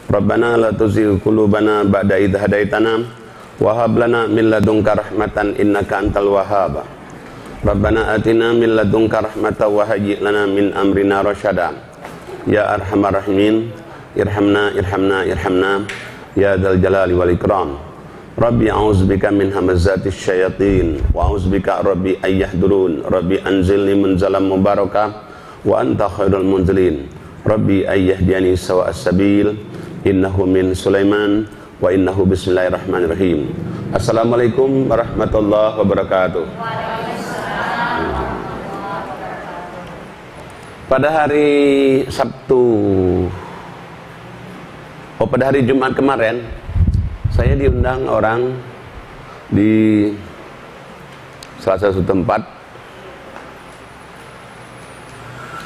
Rabbana la tuzigh qulubana ba'da idh hadaitana wa hab lana min ladunka rahmatan innaka antal wahhab. Rabbana atina min ladunka rahmatan wa hayyi' lana min amrina rasyada. Ya arhamar rahimin, irhamna ya dzal jalali wal ikram. Rabbi a'udzubika min hamazatis syayatin wa a'udzubika rabbi ayyahdurun. Rabbi anzilni munzalan mubarakah wa anta khairul munzilin. Rabbi ayyahdiyani sawa'as sabil. Innahu min Sulaiman wa innahu bismillahirrahmanirrahim. Assalamualaikum warahmatullahi wabarakatuh. Pada hari Sabtu, pada hari Jumat kemarin, saya diundang orang di salah satu tempat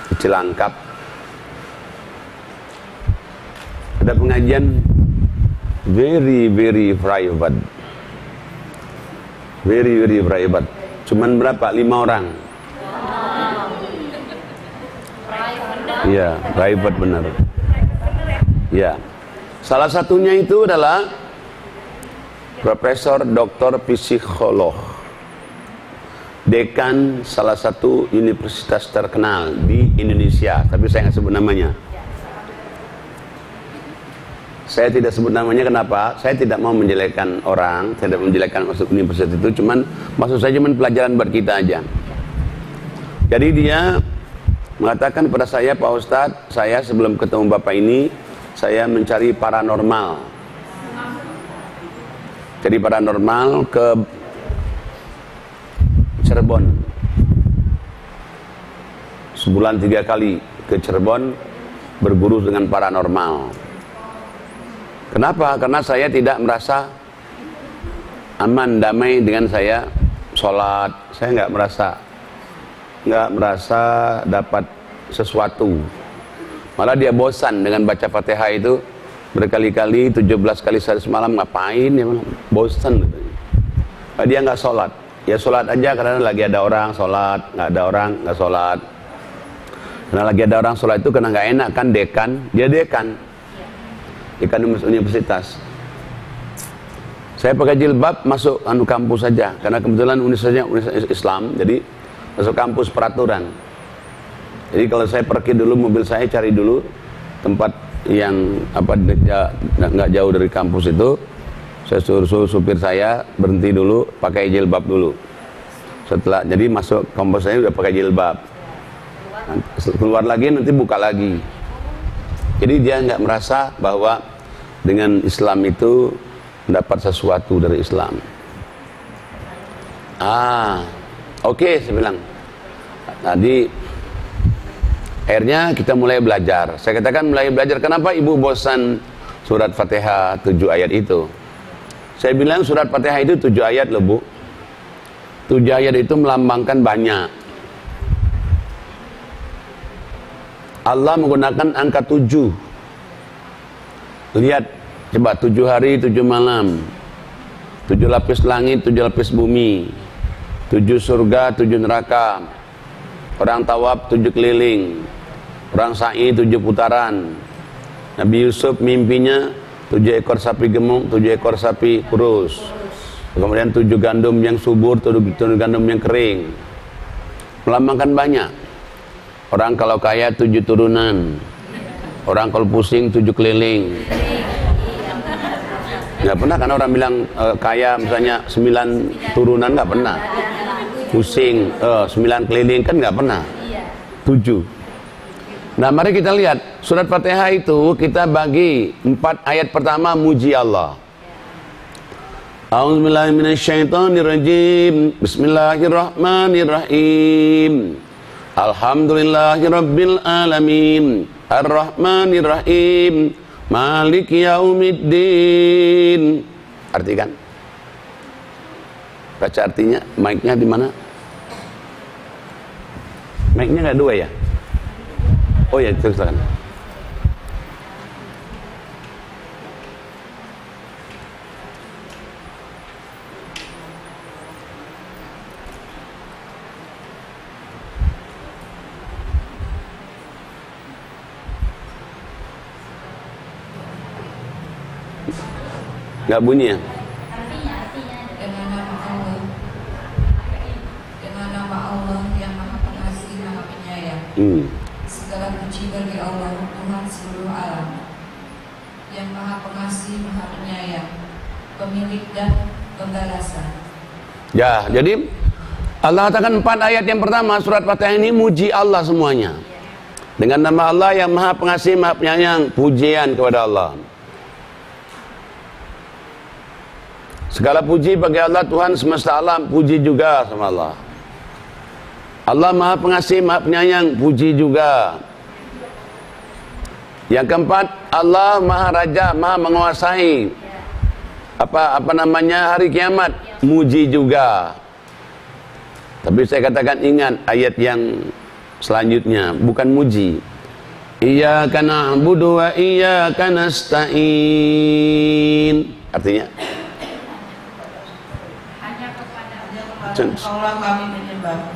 di Cilangkap. Ada pengajian very private, very private. Cuman berapa? 5 orang. Iya, private benar. Ya, salah satunya itu adalah Profesor Dr. Psikolog, dekan salah satu universitas terkenal di Indonesia, tapi saya nggak sebut namanya. Saya tidak sebut namanya, kenapa? Saya tidak mau menjelekkan orang, tidak menjelekkan maksud universitas itu, cuman maksud saya cuman pelajaran buat kita aja. Jadi dia mengatakan kepada saya, Pak Ustadz, saya sebelum ketemu Bapak ini, saya mencari paranormal. Jadi paranormal ke Cirebon. Sebulan 3 kali ke Cirebon berguru dengan paranormal. Kenapa? Karena saya tidak merasa aman, damai dengan saya sholat. Saya nggak merasa dapat sesuatu. Malah dia bosan dengan baca Fatihah itu berkali-kali, 17 kali sehari semalam, ngapain ya, bosan. Dia nggak sholat. Ya sholat aja karena lagi ada orang sholat, nggak ada orang nggak sholat. Karena lagi ada orang sholat itu karena nggak enak kan, dekan, dia dekan universitas. Saya pakai jilbab masuk kampus saja karena kebetulan universitas Islam, jadi masuk kampus peraturan. Jadi kalau saya pergi dulu, mobil saya cari dulu tempat yang nggak jauh dari kampus itu. Saya suruh supir saya berhenti dulu, pakai jilbab dulu. Setelah jadi masuk kampus saya udah pakai jilbab. Keluar lagi nanti buka lagi. Jadi dia nggak merasa bahwa dengan Islam itu mendapat sesuatu dari Islam. Oke, saya bilang. Tadi akhirnya kita mulai belajar. Saya katakan mulai belajar. Kenapa ibu bosan surat Fatihah 7 ayat itu? Saya bilang surat Fatihah itu 7 ayat loh bu. 7 ayat itu melambangkan banyak. Allah menggunakan angka 7. Lihat, coba 7 hari 7 malam, 7 lapis langit 7 lapis bumi, 7 surga 7 neraka, orang tawaf 7 keliling, orang sa'i 7 putaran. Nabi Yusuf mimpinya 7 ekor sapi gemuk, 7 ekor sapi kurus, kemudian 7 gandum yang subur, 7 gandum yang kering. Melambangkan banyak. Orang kalau kaya 7 turunan, orang kalau pusing 7 keliling. Nggak pernah kan orang bilang kaya misalnya 9 turunan, nggak pernah. Pusing 9 keliling kan nggak pernah. 7. Nah mari kita lihat surat Fatihah itu kita bagi 4 ayat pertama muji Allah. A'udzubillahiminasyaitonirrajim. Bismillahirrahmanirrahim. Alhamdulillahirabbil alamin. Ar-Rahmanir-Rahim. Maliki yaumiddin. Artikan. Baca artinya. Mic-nya di mana? Mic-nya nggak 2 ya? Oh ya, silakan. Nggak bunyi ya? Dengan nama Allah, dengan nama Allah yang Maha Pengasih, Maha Penyayang. Segala puji bagi Allah, Tuhan seluruh alam, yang Maha Pengasih, Maha Penyayang, pemilik dan pembalasan. Ya, jadi Allah katakan 4 ayat yang pertama surat Fatihah ini muji Allah semuanya. Dengan nama Allah yang Maha Pengasih, Maha Penyayang, pujian kepada Allah. Segala puji bagi Allah Tuhan semesta alam, puji juga sama Allah. Allah Maha Pengasih, Maha Penyayang, puji juga. Yang keempat, Allah Maha Raja, Maha Menguasai. Apa namanya hari kiamat, muji juga. Tapi saya katakan ingat ayat yang selanjutnya, bukan muji. Iyyaka na'budu wa iyyaka nasta'in. Artinya Kaulah kami menyembah,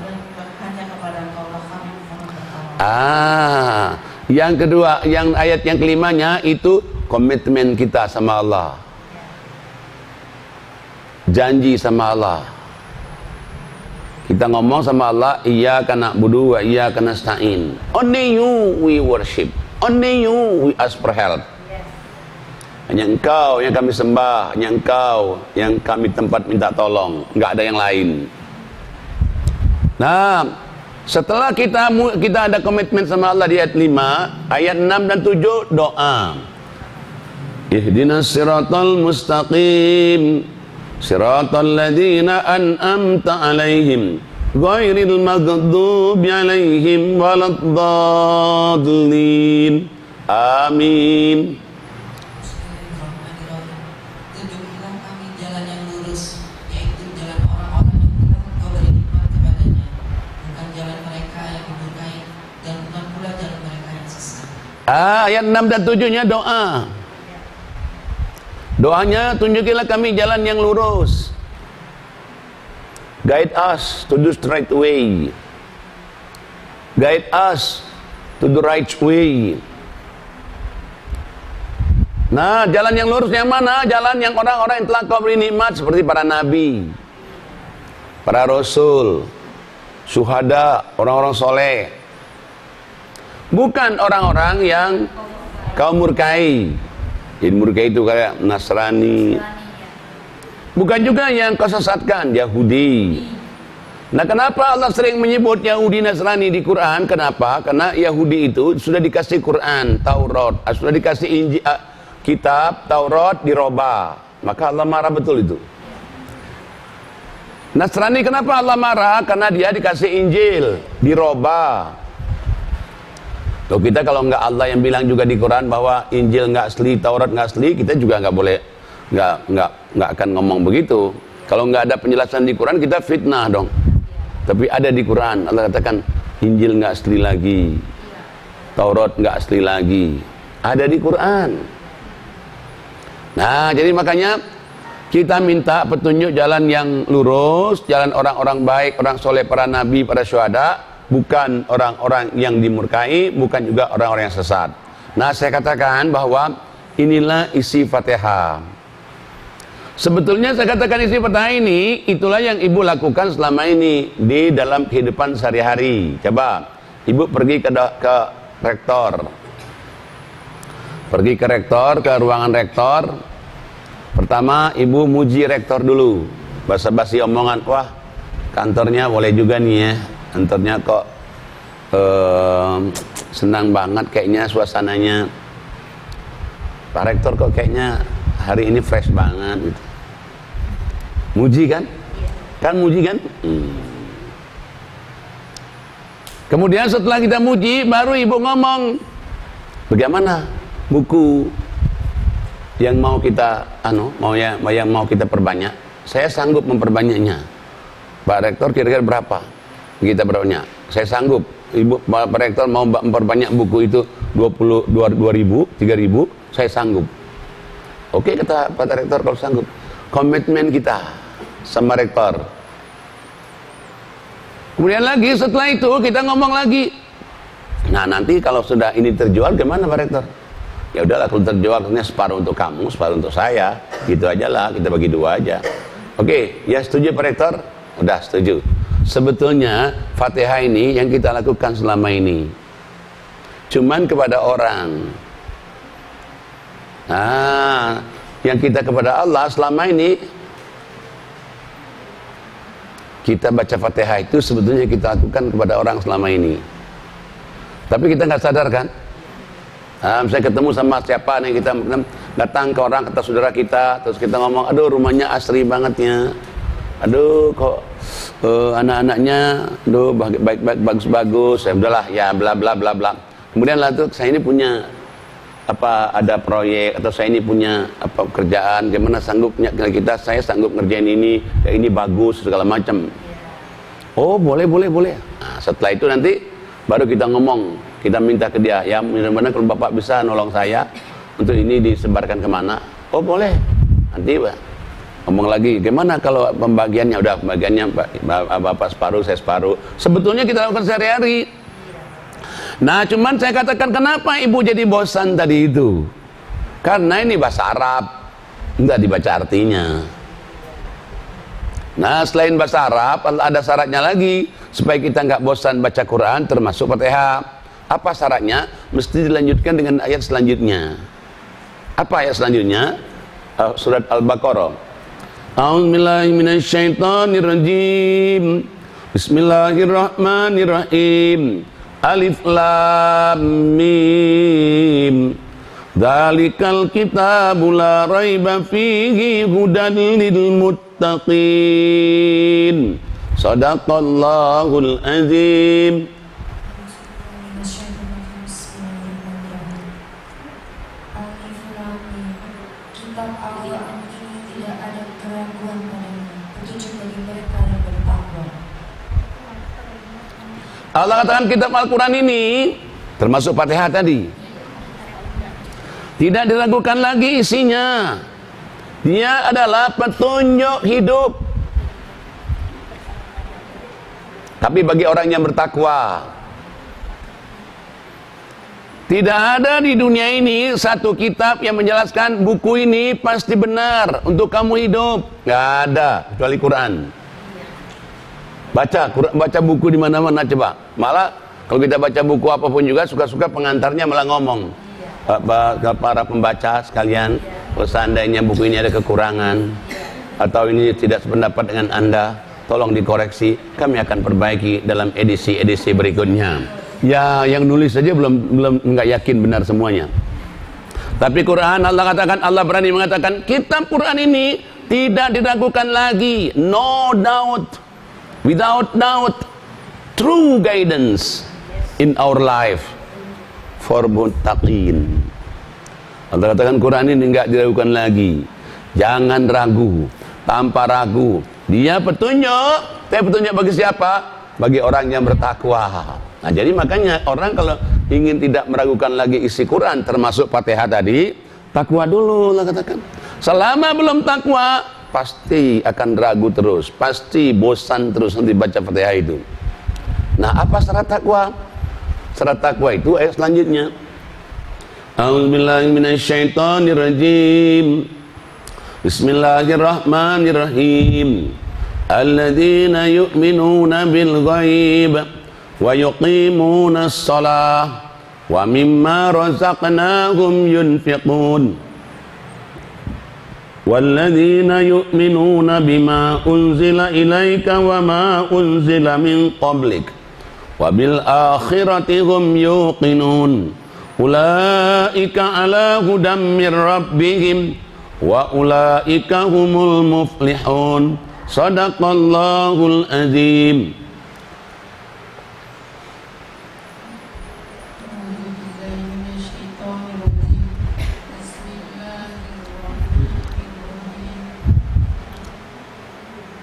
hanya kepada Kaulah kami memohon pertolongan. Yang kedua, yang ayat yang kelimanya itu komitmen kita sama Allah. Janji sama Allah. Kita ngomong sama Allah, iyyaka na'budu wa iyyaka nasta'in. Only you we worship. Only you we ask for help. Hanya Engkau yang kami sembah, hanya Engkau yang kami tempat minta tolong, enggak ada yang lain. Nah, setelah kita ada komitmen sama Allah di ayat 5, ayat 6 dan 7 doa. Ihdinas siratal mustaqim, siratal ladzina an'amta 'alaihim, ghairil maghdubi 'alaihim waladdallin. Amin. Ayat 6 dan 7-nya doa. Doanya, tunjukilah kami jalan yang lurus. Guide us to the straight way. Guide us to the right way. Nah, jalan yang lurus yang mana? Jalan yang orang-orang yang telah Kau beri nikmat seperti para nabi, para rasul, syuhada, orang-orang soleh. Bukan orang-orang yang Kau murkai. Yang murkai itu kayak Nasrani. Bukan juga yang Kau sesatkan, Yahudi. Nah, kenapa Allah sering menyebut Yahudi Nasrani di Quran? Kenapa? Karena Yahudi itu sudah dikasih Quran, Taurat, sudah dikasih Injil, kitab Taurat dirobah. Maka Allah marah betul itu. Nasrani kenapa Allah marah? Karena dia dikasih Injil, dirobah. Tuh, kita kalau nggak Allah yang bilang juga di Quran bahwa Injil nggak asli, Taurat nggak asli, kita juga nggak boleh, nggak akan ngomong begitu. Kalau nggak ada penjelasan di Quran, kita fitnah dong. Tapi ada di Quran, Allah katakan Injil nggak asli lagi, Taurat nggak asli lagi, ada di Quran. Nah, jadi makanya kita minta petunjuk jalan yang lurus, jalan orang-orang baik, orang soleh, para nabi, para syuhada. Bukan orang-orang yang dimurkai, bukan juga orang-orang yang sesat. Nah, saya katakan bahwa inilah isi Fatihah. Sebetulnya saya katakan isi Fatihah ini, itulah yang ibu lakukan selama ini di dalam kehidupan sehari-hari. Coba, ibu pergi ke rektor. Pergi ke rektor, ke ruangan rektor. Pertama, ibu muji rektor dulu. Basa-basi omongan, wah kantornya boleh juga nih ya. Kantornya kok senang banget kayaknya suasananya. Pak Rektor kok kayaknya hari ini fresh banget gitu. Muji kan? Kan muji kan? Kemudian setelah kita muji, baru ibu ngomong, bagaimana buku yang mau kita yang mau kita perbanyak? Saya sanggup memperbanyaknya. Pak Rektor kira-kira berapa? Kita berapa? Saya sanggup. Ibu Pak Rektor mau memperbanyak buku itu 20.000, 3.000, saya sanggup. Oke, kata Pak Rektor, kalau sanggup. Komitmen kita sama Rektor. Kemudian lagi setelah itu kita ngomong lagi. Nah, nanti kalau sudah ini terjual gimana Pak Rektor? Ya udahlah, kalau terjual akhirnya separuh untuk kamu, separuh untuk saya, gitu aja lah, kita bagi dua aja. Oke, ya setuju Pak Rektor? Udah setuju. Sebetulnya Fatihah ini yang kita lakukan selama ini cuman kepada orang. Nah, yang kita kepada Allah selama ini, kita baca Fatihah itu sebetulnya kita lakukan kepada orang selama ini. Tapi kita nggak sadar kan? Misalnya ketemu sama siapa nih, kita datang ke orang, kata saudara kita, terus kita ngomong, aduh rumahnya asri bangetnya, aduh kok anak-anaknya, aduh baik-baik, bagus-bagus, ya udahlah, ya bla bla bla bla. Kemudian lah tuh, saya ini punya apa, ada proyek, atau saya ini punya apa kerjaan, gimana sanggupnya kita, saya sanggup ngerjain ini, kayak ini bagus, segala macam. Oh boleh. Nah, setelah itu nanti baru kita ngomong, kita minta ke dia, ya mudah-mudahan kalau Bapak bisa nolong saya untuk ini disebarkan kemana. Oh boleh, nanti ngomong lagi, gimana kalau pembagiannya, udah pembagiannya Bapak separuh, saya separuh. Sebetulnya kita lakukan sehari-hari. Nah cuman saya katakan, kenapa ibu jadi bosan tadi itu? Karena ini bahasa Arab, enggak dibaca artinya. Nah selain bahasa Arab, ada syaratnya lagi supaya kita nggak bosan baca Quran, termasuk Fatihah. Apa syaratnya? Mesti dilanjutkan dengan ayat selanjutnya. Apa ayat selanjutnya? Surat Al-Baqarah. A'udzubillahi minasyaitonirrajim. Bismillahirrahmanirrahim. Alif lam mim. Dzalikal kitabu la raiba fihi hudan lil muttaqin. Shadaqallahul azim. Kitab Al-Quran ini tidak ada keraguan padanya, petunjuk bagi mereka yang bertakwa. Allah katakan kitab Al-Quran ini, termasuk Fatihah tadi, tidak diragukan lagi isinya. Dia adalah petunjuk hidup. Tapi bagi orang yang bertakwa, tidak ada di dunia ini satu kitab yang menjelaskan buku ini pasti benar untuk kamu hidup. Nggak ada, kecuali Quran. Baca buku di mana-mana coba. Malah kalau kita baca buku apapun juga, suka-suka pengantarnya malah ngomong, para pembaca sekalian, kalau seandainya buku ini ada kekurangan atau ini tidak sependapat dengan Anda, tolong dikoreksi, kami akan perbaiki dalam edisi-edisi berikutnya. Ya, yang nulis saja belum nggak yakin benar semuanya. Tapi Quran, Allah berani mengatakan kitab Quran ini tidak diragukan lagi, no doubt, without doubt, true guidance in our life for muttaqin. Allah katakan Quran ini nggak diragukan lagi, jangan ragu, tanpa ragu. Dia petunjuk, tapi petunjuk bagi siapa? Bagi orang yang bertakwa. Nah, jadi makanya orang kalau ingin tidak meragukan lagi isi Quran, termasuk Fatihah tadi, takwa dulu, Allah katakan. Selama belum takwa, pasti akan ragu terus, pasti bosan terus nanti baca Fatihah itu. Nah, apa syarat takwa? Syarat takwa itu ayat selanjutnya. A'udzubillahi minasyaitonirrajim. Bismillahirrahmanirrahim. Alladzina yu'minuna bil ghaib wa yuqimuna as-salah wa mimma razaqnahum yunfiqun walladzina yu'minuna bima unzila ilaika wa ma unzila min qablik wa bil akhirati hum yuqinun ulaika ala hudam mir rabbihim wa ulaika humul muflihun. Shadaqallahul azim.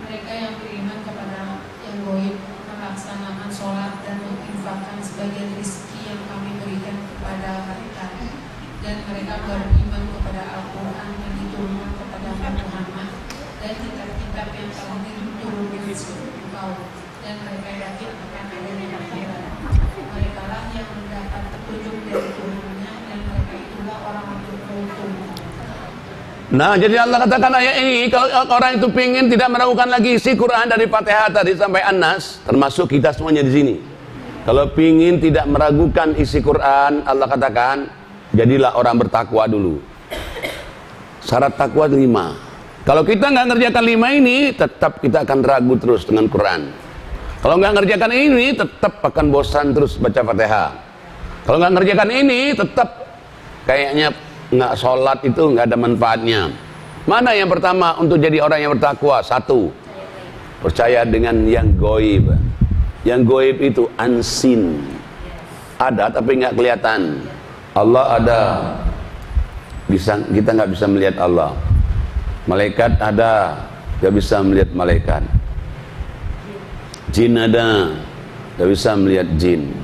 Mereka yang beriman kepada yang gaib, melaksanakan sholat dan menginfakkan sebagian rezeki yang kami berikan kepada mereka, dan mereka beriman kepada Al-Quran yang diturunkan kepada Muhammad dan kitab-kitab yang telah diturunkan sebelum engkau, dan mereka yakin akan adanya akhirat. Mereka lah yang mendapat petunjuk dari Tuhannya, dan mereka itulah Nah, jadi Allah katakan ayat ini, kalau orang itu pingin tidak meragukan lagi isi Quran dari Fatihah tadi sampai An-Nas, termasuk kita semuanya di sini. Kalau pingin tidak meragukan isi Quran, Allah katakan, jadilah orang bertakwa dulu. Syarat takwa 5. Kalau kita nggak ngerjakan 5 ini, tetap kita akan ragu terus dengan Quran. Kalau nggak ngerjakan ini, tetap akan bosan terus baca Fatihah. Kalau nggak ngerjakan ini, tetap kayaknya nggak sholat itu nggak ada manfaatnya. Mana yang pertama untuk jadi orang yang bertakwa? 1, percaya dengan yang goib. Yang goib itu unseen, ada tapi nggak kelihatan. Allah ada, kita nggak bisa melihat Allah. Malaikat ada, nggak bisa melihat malaikat. Jin ada, nggak bisa melihat jin.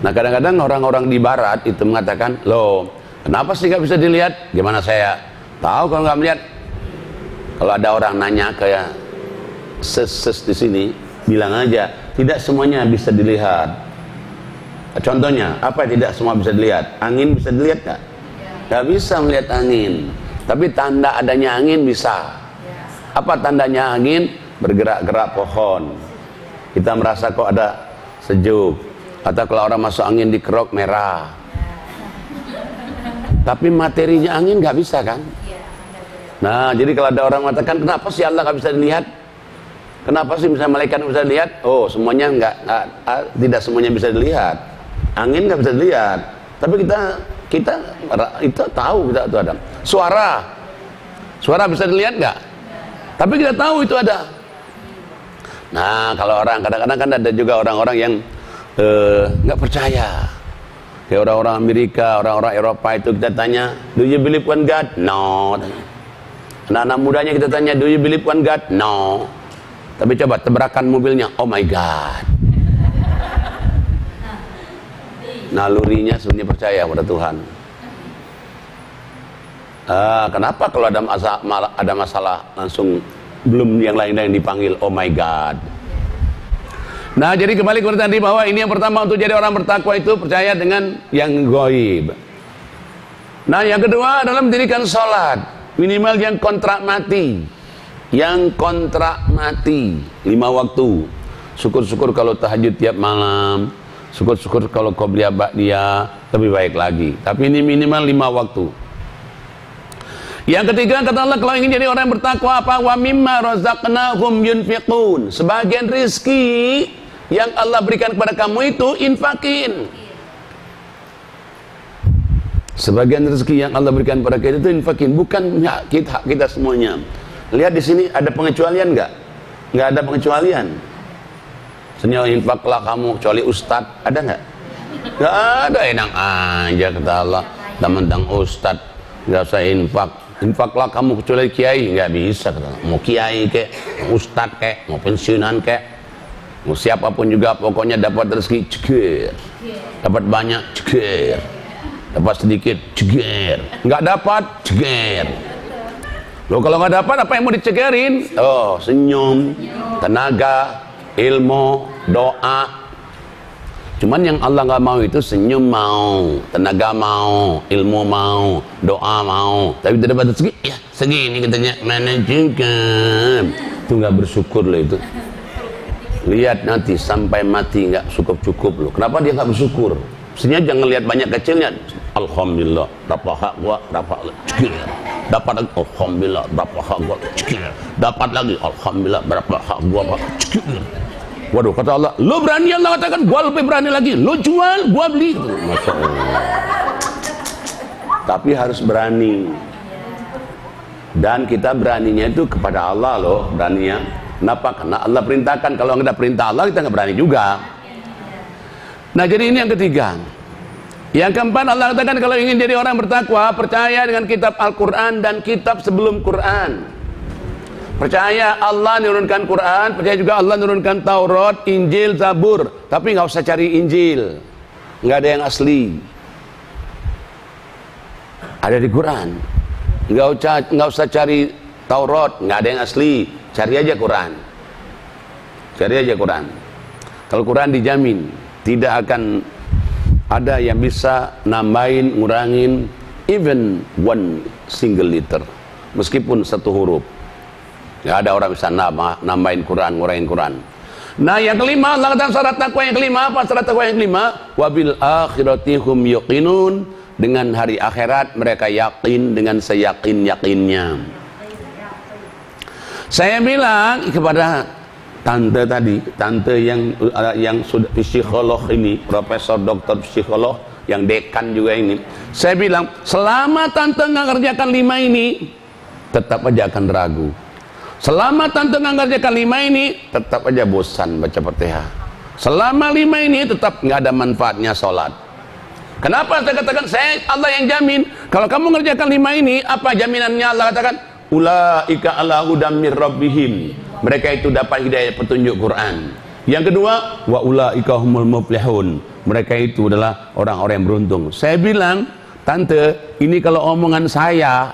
Nah, kadang-kadang orang-orang di barat itu mengatakan, loh, kenapa sih nggak bisa dilihat? Gimana saya tahu kalau nggak melihat? Kalau ada orang nanya kayak ses di sini, bilang aja, tidak semuanya bisa dilihat. Contohnya, apa yang tidak semua bisa dilihat? Angin bisa dilihat nggak? Nggak bisa melihat angin. Tapi tanda adanya angin bisa. Apa tandanya angin? Bergerak-gerak pohon. Kita merasa kok ada sejuk. Atau kalau orang masuk angin dikerok merah. Tapi materinya angin nggak bisa kan? Nah, jadi kalau ada orang mengatakan, kenapa sih Allah nggak bisa dilihat? Kenapa sih misalnya malaikat bisa dilihat? Oh, semuanya tidak semuanya bisa dilihat. Angin nggak bisa dilihat. Tapi kita itu tahu, kita itu ada. Suara bisa dilihat nggak? Tapi kita tahu itu ada. Nah, kalau orang kadang-kadang kan ada juga orang-orang yang nggak percaya. Kayak orang-orang Amerika, orang-orang Eropa itu kita tanya, do you believe one God? No. Anak-anak mudanya kita tanya, do you believe one God? No. Tapi coba tabrakan mobilnya, oh my God. Nalurinya sebenarnya percaya pada Tuhan. Kenapa kalau ada masalah langsung belum yang lain-lain dipanggil oh my God? Nah, jadi kembali kepada tadi bahwa ini yang pertama untuk jadi orang bertakwa itu percaya dengan yang gaib. Nah, yang kedua adalah mendirikan sholat minimal yang kontrak mati. Yang kontrak mati 5 waktu. Syukur-syukur kalau tahajud tiap malam. Syukur-syukur kalau qobliyah ba'diyah lebih baik lagi. Tapi ini minimal 5 waktu. Yang ketiga kata Allah, kalau ingin jadi orang yang bertakwa apa? Wa mimma razaqnahum yunfiqun. Sebagian rizki yang Allah berikan kepada kamu itu infakin. Sebagian rezeki yang Allah berikan kepada kita itu infakin, bukan hak kita semuanya. Lihat di sini ada pengecualian nggak? Nggak ada pengecualian. Senyum infaklah kamu kecuali ustad, ada nggak? Nggak ada, enak aja kata Allah. Mentang ustad nggak usah infak. Infaklah kamu kecuali kiai, nggak bisa kata Allah. Mau kiai kek, mau ustad kek, mau pensiunan kek, mau siapapun juga pokoknya dapat rezeki ceger, dapat banyak ceger, dapat sedikit ceger, nggak dapat ceger. Loh, kalau nggak dapat apa yang mau dicegerin? Oh, senyum, tenaga, ilmu, doa. Cuman yang Allah nggak mau itu senyum mau, tenaga mau, ilmu mau, doa mau. Tapi tidak dapat rezeki, ya segini katanya mana juga. Itu nggak bersyukur loh itu. Lihat nanti sampai mati nggak cukup loh. Kenapa dia nggak bersyukur? Sebenarnya jangan lihat banyak kecilnya. Alhamdulillah, dapat hak gua, dapat rezeki. Dapat lagi, alhamdulillah, berapa hak gua, cekir. Dapat lagi, alhamdulillah, berapa hak gua, cekir. Waduh, kata Allah, lu berani, Allah katakan, gua lebih berani lagi. Lu jual, gua beli. Masya Allah. Tapi harus berani. Dan kita beraninya itu kepada Allah loh, beraninya. Kenapa? Karena Allah perintahkan. Kalau nggak ada perintah Allah, kita nggak berani juga. Nah, jadi ini yang ketiga. Yang keempat, Allah katakan kalau ingin jadi orang bertakwa, percaya dengan kitab Al-Quran dan kitab sebelum Quran. Percaya Allah menurunkan Quran, percaya juga Allah menurunkan Taurat, Injil, Zabur. Tapi nggak usah cari Injil, nggak ada yang asli. Ada di Quran. Nggak usah cari Taurat, nggak ada yang asli. Cari aja Quran. Cari aja Quran. Kalau Quran dijamin tidak akan Ada yang bisa nambahin, ngurangin even one single letter, meskipun satu huruf. Nggak ada orang bisa nambahin Quran, ngurangin Quran. Nah yang kelima, Allah kata syarat takwa yang kelima apa? Syarat takwa yang kelima, wabil akhirati hum yuqinun, dengan hari akhirat mereka yakin dengan seyakin-yakinnya. Saya bilang kepada tante tadi, tante yang sudah psikolog ini, profesor doktor psikolog, yang dekan juga ini, saya bilang selama tante nggak kerjakan 5 ini, tetap aja akan ragu. Selama tante nggak ngerjakan 5 ini, tetap aja bosan baca Fatihah. Selama 5 ini tetap nggak ada manfaatnya sholat. Kenapa saya katakan Allah yang jamin? Kalau kamu ngerjakan 5 ini, apa jaminannya? Allah katakan, ulaika ala hudam mir rabbihim. Mereka itu dapat hidayah petunjuk Quran. Yang kedua, wa ulaika humul muflihun. Mereka itu adalah orang-orang yang beruntung. Saya bilang, tante, ini kalau omongan saya,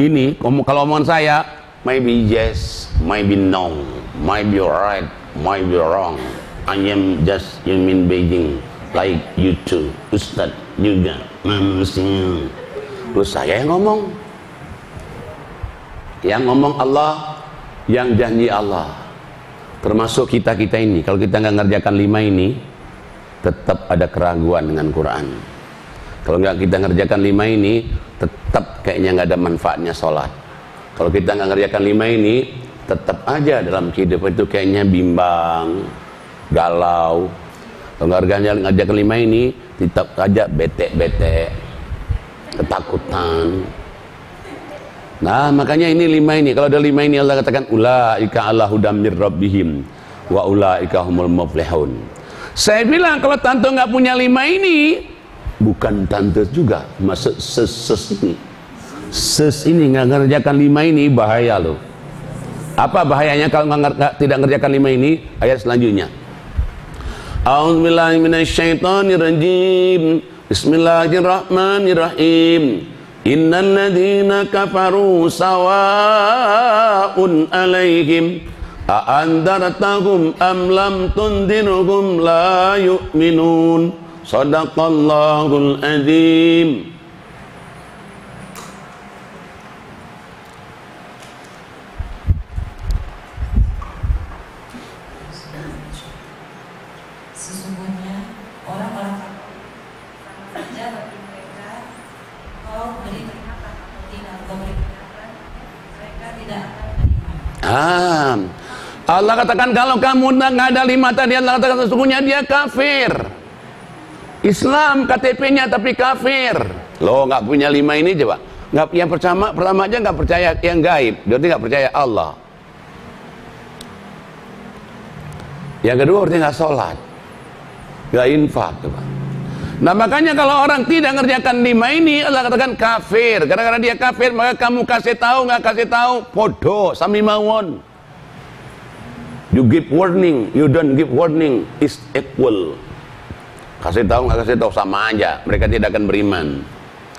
kalau omongan saya, maybe yes, maybe no, might be right, might be wrong. I am just human being like you too. Ustaz juga manusia. Terus saya yang ngomong. Yang ngomong Allah, yang janji Allah. Termasuk kita-kita ini, kalau kita nggak ngerjakan 5 ini, tetap ada keraguan dengan Quran. Kalau nggak kita ngerjakan 5 ini, tetap kayaknya nggak ada manfaatnya sholat. Kalau kita nggak ngerjakan 5 ini, tetap aja dalam kehidupan itu kayaknya bimbang, galau. Kalau nggak ngerjakan 5 ini, tetap aja bete-bete, ketakutan. Nah makanya ini 5 ini, kalau ada 5 ini Allah katakan ulaika ala hudam mir rabbihim wa ulaika humul muflihun. Saya bilang kalau tante nggak punya 5 ini, bukan tante juga, masuk ses ini. Ses ini nggak ngerjakan 5 ini bahaya loh. Apa bahayanya kalau tidak ngerjakan 5 ini? Ayat selanjutnya. A'udzubillahi minasyaitonirrajim. Bismillahirrahmanirrahim. Innal ladzina kafaru sawa'un 'alaihim a andartahum am lam tundirhum la yu'minun. Shadaqallahul azim. Sesungguhnya orang-orang saja bagi mereka kau beri peringatan atau tidak kau beri peringatan, mereka tidak akan beriman. Allah katakan kalau kamu nggak ada 5 tadi, Allah katakan sesungguhnya dia kafir. Islam KTP-nya tapi kafir. Loh nggak punya 5 ini coba. Nggak, yang pertama aja nggak percaya yang gaib, berarti nggak percaya Allah. Yang kedua berarti nggak sholat, nggak infak coba. Nah makanya kalau orang tidak ngerjakan 5 ini, Allah katakan kafir. Gara-gara dia kafir, maka kamu kasih tahu nggak kasih tahu, podo sami mawon. You give warning, you don't give warning, is equal. Kasih tahu nggak kasih tahu sama aja, mereka tidak akan beriman.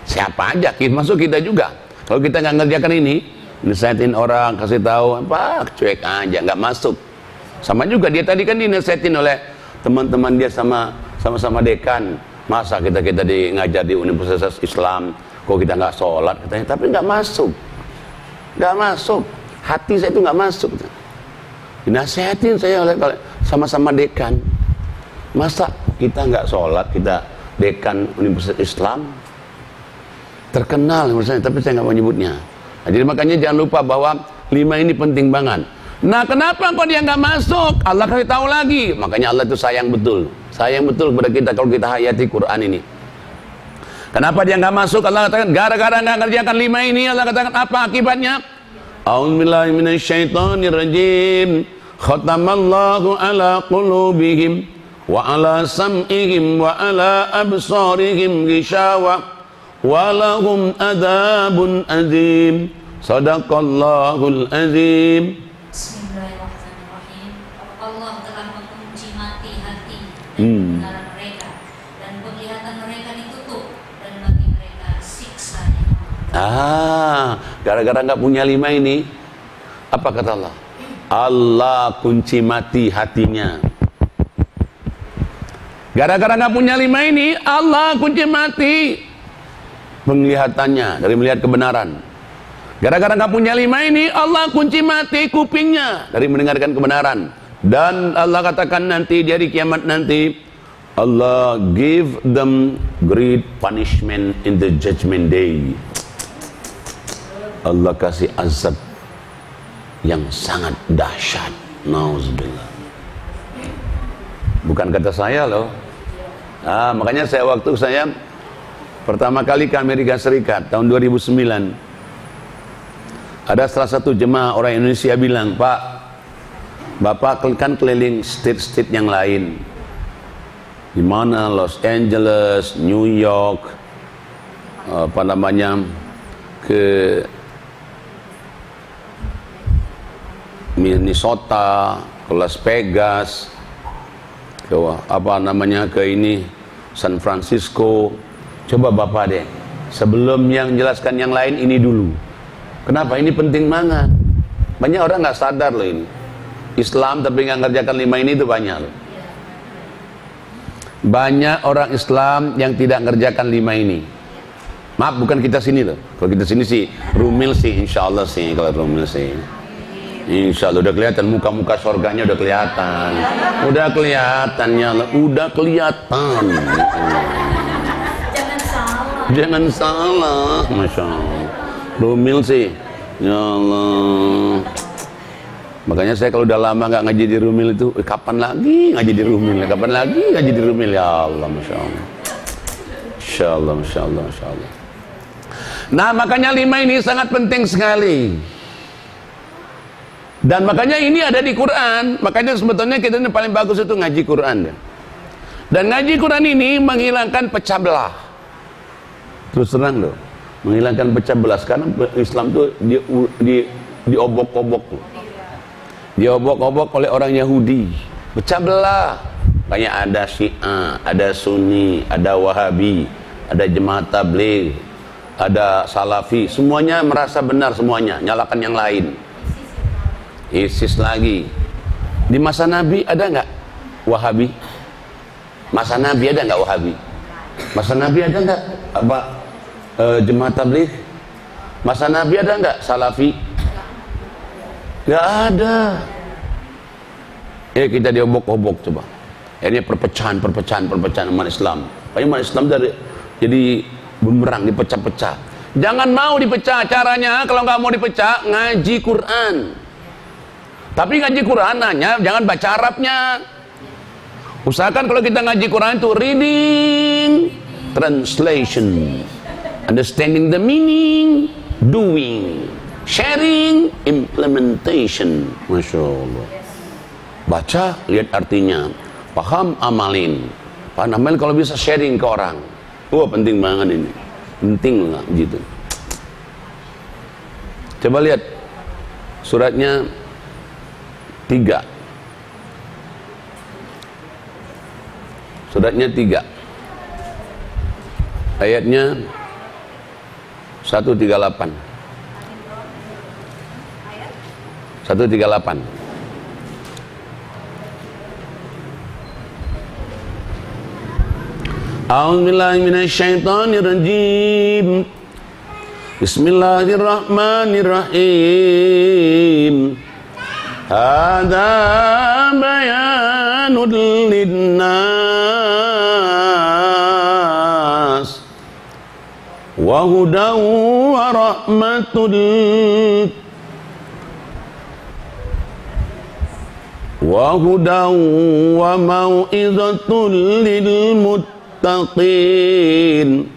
Siapa aja, masuk kita juga. Kalau kita nggak ngerjakan ini, nasihatin orang, kasih tahu apa, cuek aja, nggak masuk. Sama juga dia tadi kan dinasihatin oleh teman-teman dia sama-sama dekan. Masa kita ngajar di Universitas Islam, kok kita nggak sholat katanya, tapi nggak masuk, hati saya itu nggak masuk. Dinasihatin saya oleh sama-sama dekan. Masa kita nggak sholat, kita dekan Universitas Islam, terkenal misalnya, tapi saya nggak mau nyebutnya. Nah, jadi makanya jangan lupa bahwa 5 ini penting banget. Nah kenapa kok dia nggak masuk? Allah kasih tahu lagi. Makanya Allah itu sayang betul kepada kita kalau kita hayati Quran ini. Kenapa dia nggak masuk? Allah katakan gara-gara nggak ngerjakan 5 ini. Allah katakan apa akibatnya? A'udzubillahi minasyaitonirrajim. Khatamallahu ala qulubihim wa ala sam'ihim wa ala absarihim gishawa wa lahum adzabun azim. Shadaqallahul azim. Bismillahirrahmanirrahim. Allah telah mengunci mati hati antara mereka, dan penglihatan mereka ditutup, dan bagi mereka siksa. Gara-gara nggak punya 5 ini, apa kata Allah? Allah kunci mati hatinya. Gara-gara nggak punya 5 ini, Allah kunci mati penglihatannya dari melihat kebenaran. Gara-gara nggak punya 5 ini, Allah kunci mati kupingnya dari mendengarkan kebenaran. Dan Allah katakan nanti di hari kiamat nanti, Allah give them great punishment in the judgment day. Allah kasih azab yang sangat dahsyat. Nauzubillah. Bukan kata saya loh. Makanya waktu saya pertama kali ke Amerika Serikat tahun 2009, ada salah satu jemaah orang Indonesia bilang, Pak, Bapak kan keliling state-state yang lain, di mana Los Angeles, New York, ke Minnesota, ke Las Vegas, ke San Francisco. Coba Bapak deh, sebelum yang jelaskan yang lain ini dulu. Kenapa? Ini penting banget. Banyak orang nggak sadar loh ini. Islam tapi nggak ngerjakan 5 ini itu banyak loh. Banyak orang Islam yang tidak ngerjakan 5 ini. Maaf, bukan kita sini loh. Kalau kita sini sih, rumil sih, insya Allah sih. Kalau rumil sih, insya Allah udah kelihatan muka-muka surganya, udah kelihatan. Udah kelihatannya, udah kelihatan. Jangan salah, Masya Allah. Rumil sih, ya Allah. Makanya saya kalau udah lama nggak ngaji di Rumil itu, kapan lagi ngaji di Rumil? Kapan lagi ngaji di Rumil? Ya Allah, Masya Allah. Masya Allah, Masya Allah, Masya Allah. Nah, makanya 5 ini sangat penting sekali. Dan makanya ini ada di Quran. Makanya sebetulnya kita ini paling bagus itu ngaji Quran ya. Dan ngaji Quran ini menghilangkan pecah belah. Terus terang loh, menghilangkan pecah belah. Karena Islam itu diobok-obok, diobok-obok oleh orang Yahudi, pecah belah. Kayak ada Syiah, ada Sunni, ada Wahabi, ada Jemaat Tabligh, ada Salafi. Semuanya merasa benar, semuanya nyalakan yang lain. ISIS lagi. Di masa Nabi ada nggak Wahabi? Masa Nabi ada nggak Wahabi? Masa Nabi ada nggak Jemaat Tabligh? Masa Nabi ada nggak Salafi? Nggak ada. Kita diobok-obok coba. Ini perpecahan umat Islam. Umat Islam jadi bumerang, dipecah-pecah. Jangan mau dipecah. Caranya kalau nggak mau dipecah, ngaji Quran. Tapi ngaji Quran hanya jangan baca Arabnya. Usahakan kalau kita ngaji Quran itu reading, translation, understanding the meaning, doing, sharing, implementation. Masya Allah. Baca, lihat artinya, paham, amalin. Paham, amalin kalau bisa sharing ke orang. Penting banget ini. Penting lah gitu. Coba lihat suratnya 3. Suratnya 3. Ayatnya 138. 138. A'udzubillahi minasyaitonirrajim. Bismillahirrahmanirrahim. Hadza bayanun linnas wa hudan wa rahmatun wa mau'izatun lil muttaqin.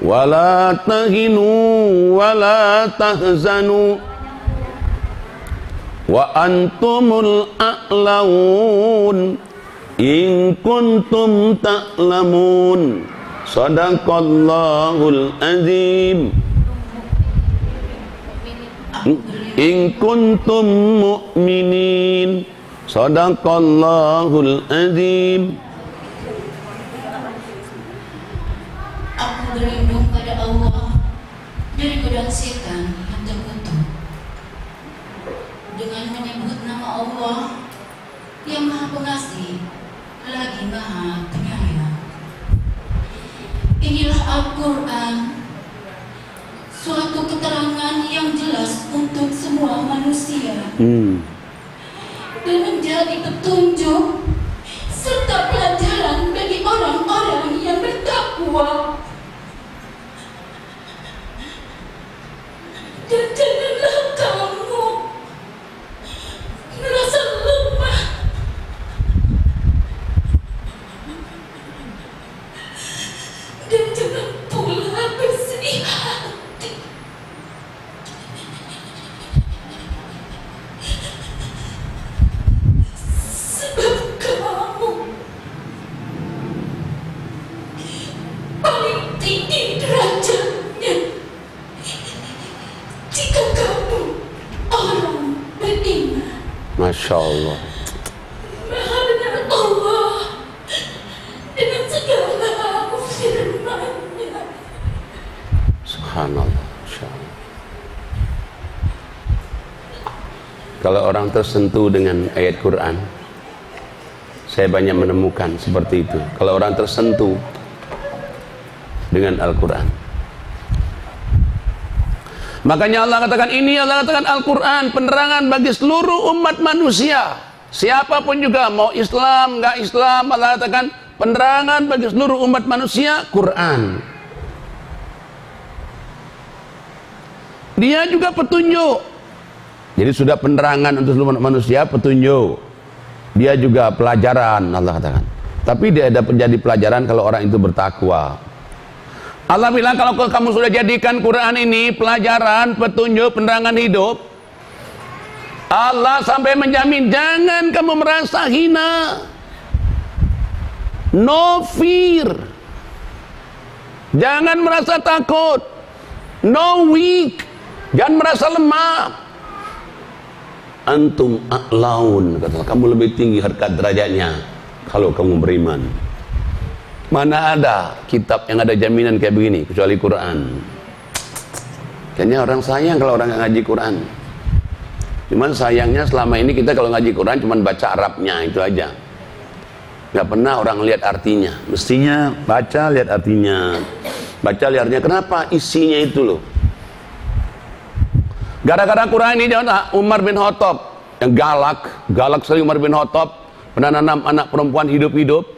Wala tahinu wala tahzanu wa antumul a'laun in kuntum ta'lamun. Sadaqallahul azim. In kuntum mu'minin. Sadaqallahul azim. Aku berlindung pada Allah dari godaan setan yang terkutuk dengan menyebut nama Allah yang Maha Pengasih Maha Penyayang. Inilah Al-Quran, suatu keterangan yang jelas untuk semua manusia dan menjadi petunjuk serta pelajaran bagi orang-orang yang bertakwa. Dan janganlah kamu merasa lemah dan jangan pula bersedih hati, sebab kamu paling tinggi derajatnya jika kamu orang beriman. Masya Allah. Maha benar Allah dengan segala firman-Nya. Subhanallah. Masya Allah. Kalau orang tersentuh dengan ayat Quran, saya banyak menemukan seperti itu. Kalau orang tersentuh dengan Al-Quran, makanya Allah katakan ini, Allah katakan Al-Quran penerangan bagi seluruh umat manusia. Siapapun juga, mau Islam, nggak Islam, Allah katakan penerangan bagi seluruh umat manusia, Quran. Dia juga petunjuk. Jadi sudah penerangan untuk seluruh umat manusia, petunjuk. Dia juga pelajaran, Allah katakan. Tapi dia ada menjadi pelajaran kalau orang itu bertakwa. Allah bilang kalau kamu sudah jadikan Quran ini pelajaran, petunjuk, penerangan hidup, Allah sampai menjamin jangan kamu merasa hina. No fear. Jangan merasa takut. No weak. Jangan merasa lemah. Antum a'laun, kata kamu lebih tinggi harkat derajatnya kalau kamu beriman. Mana ada kitab yang ada jaminan kayak begini kecuali Quran. Kayaknya orang sayang kalau orang nggak ngaji Quran. Cuman sayangnya selama ini kita kalau ngaji Quran cuman baca Arabnya itu aja. Nggak pernah orang lihat artinya. Mestinya baca lihat artinya. Baca lihatnya, kenapa? Isinya itu loh. Gara-gara Quran ini Umar bin Khattab yang galak sekali. Umar bin Khattab pernah nanam anak perempuan hidup-hidup.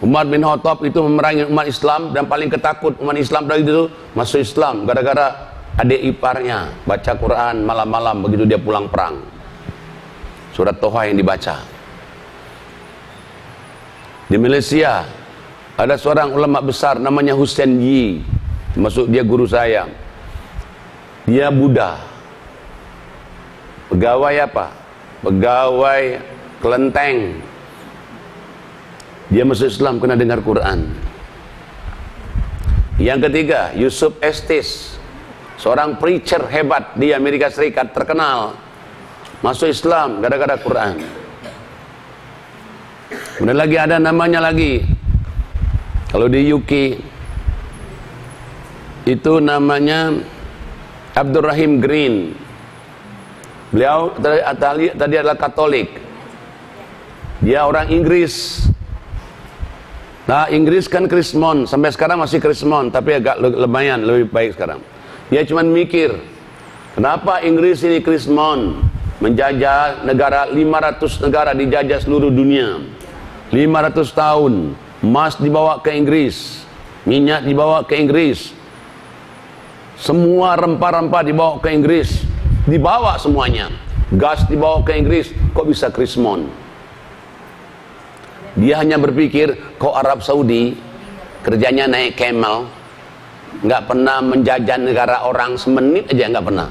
Umar bin Khattab itu memerangi umat Islam dan paling ketakut umat Islam dari itu masuk Islam gara-gara adik iparnya baca Quran malam-malam begitu dia pulang perang. Surat Toha yang dibaca. Di Malaysia ada seorang ulama besar namanya Hussein Yi, termasuk dia guru saya. Dia Buddha. Pegawai apa? Pegawai kelenteng. Dia masuk Islam kena dengar Quran. Yang ketiga, Yusuf Estes, seorang preacher hebat di Amerika Serikat, terkenal, masuk Islam gara-gara Quran. Kemudian lagi ada namanya lagi, kalau di UK itu namanya Abdurrahim Green. Beliau tadi adalah Katolik. Dia orang Inggris. Nah, Inggris kan Krismon, sampai sekarang masih Krismon, tapi agak lumayan lebih baik sekarang. Dia cuma mikir, kenapa Inggris ini Krismon menjajah negara, 500 negara dijajah seluruh dunia. 500 tahun, emas dibawa ke Inggris, minyak dibawa ke Inggris, semua rempah-rempah dibawa ke Inggris, dibawa semuanya, gas dibawa ke Inggris, kok bisa Krismon? Dia hanya berpikir, kok Arab Saudi kerjanya naik camel, nggak pernah menjajah negara orang semenit aja, nggak pernah.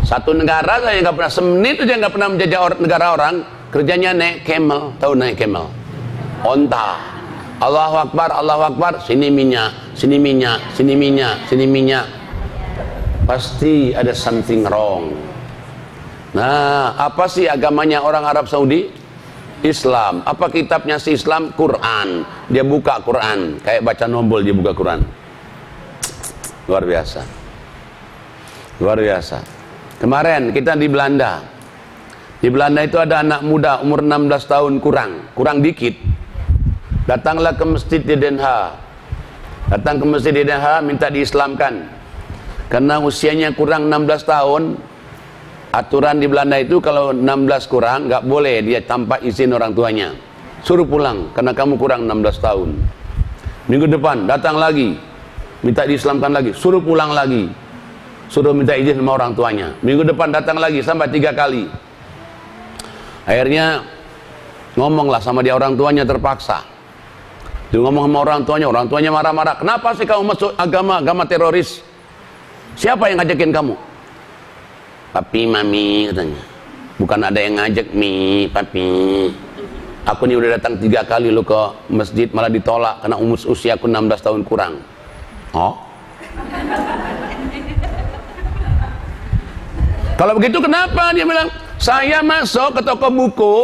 Satu negara saja nggak pernah, semenit aja nggak pernah menjajah negara orang, kerjanya naik camel. Tahu naik camel? Onta. Allahu Akbar, Allahu Akbar, sini minyak, sini minyak, sini minyak, sini minyak. Pasti ada something wrong. Nah, apa sih agamanya orang Arab Saudi? Islam. Apa kitabnya si Islam? Quran. Dia buka Quran, kayak baca nombol dia buka Quran. Luar biasa. Luar biasa. Kemarin kita di Belanda. Di Belanda itu ada anak muda umur 16 tahun kurang dikit. datanglah ke masjid di Den Haag. Datang ke masjid di Den Haag, minta diislamkan. Karena usianya kurang 16 tahun. Aturan di Belanda itu kalau 16 kurang nggak boleh dia tanpa izin orang tuanya. Suruh pulang karena kamu kurang 16 tahun. Minggu depan datang lagi, minta diislamkan lagi, suruh pulang lagi, suruh minta izin sama orang tuanya. Minggu depan datang lagi sampai 3 kali. Akhirnya ngomonglah sama dia, orang tuanya terpaksa. Dia ngomong sama orang tuanya marah-marah. Kenapa sih kamu masuk agama teroris? Siapa yang ngajakin kamu? Papi, mami, katanya. Bukan ada yang ngajak, mi, papi. Aku ini udah datang 3 kali lo ke masjid, malah ditolak karena usia aku 16 tahun kurang. Oh? Kalau begitu kenapa? Dia bilang, saya masuk ke toko buku.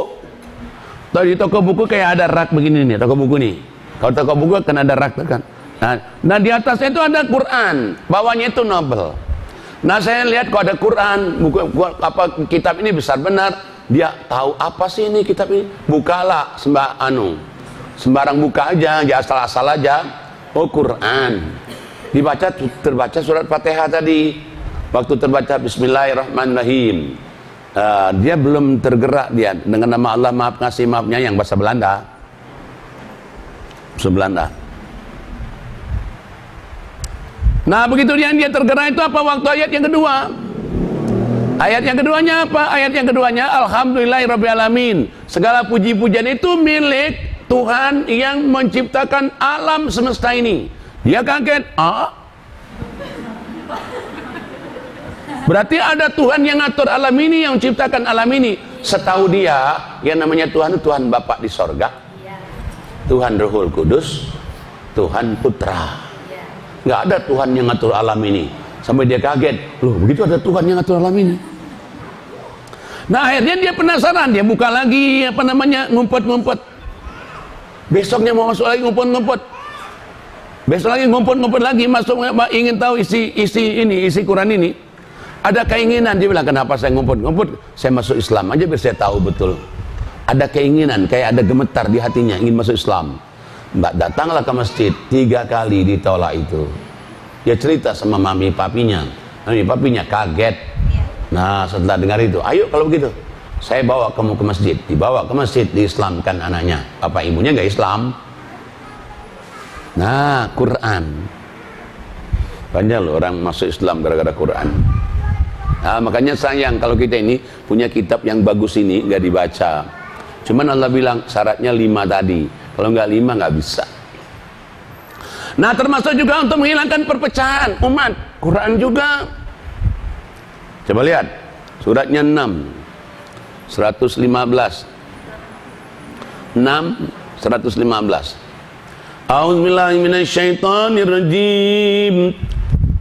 Di toko buku kayak ada rak begini nih, toko buku nih. Kalau toko buku kan ada rak kan. Nah di atasnya itu ada Quran, bawahnya itu novel. Nah saya lihat kok ada Quran, buku apa kitab ini besar benar. Dia tahu apa sih ini kitab ini? Bukalah sembarang buka aja, ya asal-asal aja. Oh Quran. Terbaca surat Fatihah tadi. Waktu terbaca Bismillahirrahmanirrahim. Dia belum tergerak dia dengan nama Allah Maha Pengasih Maha Penyayang, bahasa Belanda. Bahasa Belanda. Nah begitu dia tergerak itu apa waktu ayat yang kedua? Ayat yang keduanya apa? Ayat yang keduanya Alhamdulillahirabbil alamin. Segala puji-pujian itu milik Tuhan yang menciptakan alam semesta ini. Dia kaget. Berarti ada Tuhan yang ngatur alam ini, yang menciptakan alam ini. Setahu dia, yang namanya Tuhan itu Tuhan Bapa di sorga, Tuhan Ruhul Kudus, Tuhan Putra. Nggak ada Tuhan yang ngatur alam ini. Sampai dia kaget, loh begitu ada Tuhan yang ngatur alam ini. Nah akhirnya dia penasaran, dia buka lagi ngumpet-ngumpet. Besoknya mau masuk lagi ngumpet-ngumpet. Besok lagi ngumpet-ngumpet lagi masuk, ingin tahu isi Quran ini. Ada keinginan, dia bilang kenapa saya ngumpet-ngumpet? Saya masuk Islam aja biar saya tahu betul. Ada keinginan, kayak ada gemetar di hatinya ingin masuk Islam. Datanglah ke masjid 3 kali ditolak itu. Dia cerita sama mami papinya kaget. Nah setelah dengar itu, ayo kalau begitu saya bawa kamu ke masjid. Dibawa ke masjid, diislamkan anaknya. Apa ibunya nggak Islam? Nah Quran, banyak loh orang masuk Islam gara-gara Quran. Nah makanya sayang kalau kita ini punya kitab yang bagus ini nggak dibaca. Cuman Allah bilang syaratnya 5 tadi. Kalau nggak 5 nggak bisa. Nah termasuk juga untuk menghilangkan perpecahan umat. Quran juga. Coba lihat suratnya 6 115 A'udzubillahi minasyaitonirrajim.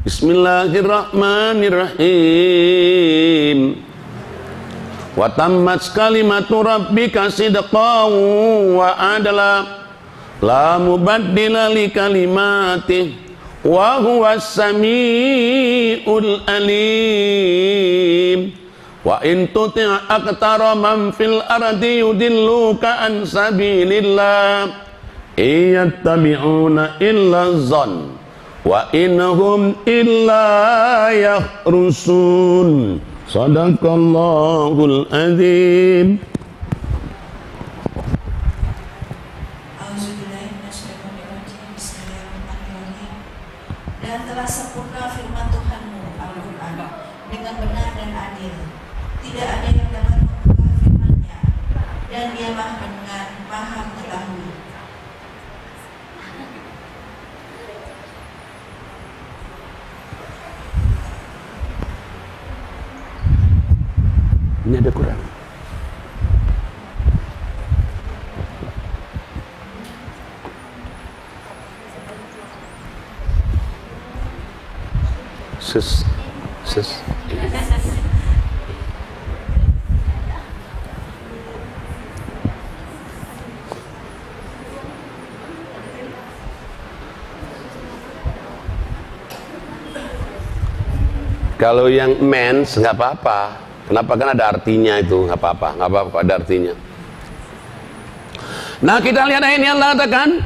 Bismillahirrahmanirrahim. Wa tammat kalimatu rabbika sidqan wa adla la mubaddila li kalimatih wa huwas samiul alim. Wa in tuti' aktsara man fil ardi yudilluka an sabilillah iyattabi'una illa dhann wa innahum illa yakhrusun. Sadaqallahul azim. Dan telah sempurna firman Tuhanmu Al-Quran dengan benar dan adil. Tidak ada yang dapat mengubah firman-Nya, dan Dia Maha Mendengar, Maha Mengetahui. Ini ada Quran. Kalau yang mens nggak apa-apa. Kenapa? Kan ada artinya itu, nggak apa-apa ada artinya. Nah, kita lihat ayat ini, Allah katakan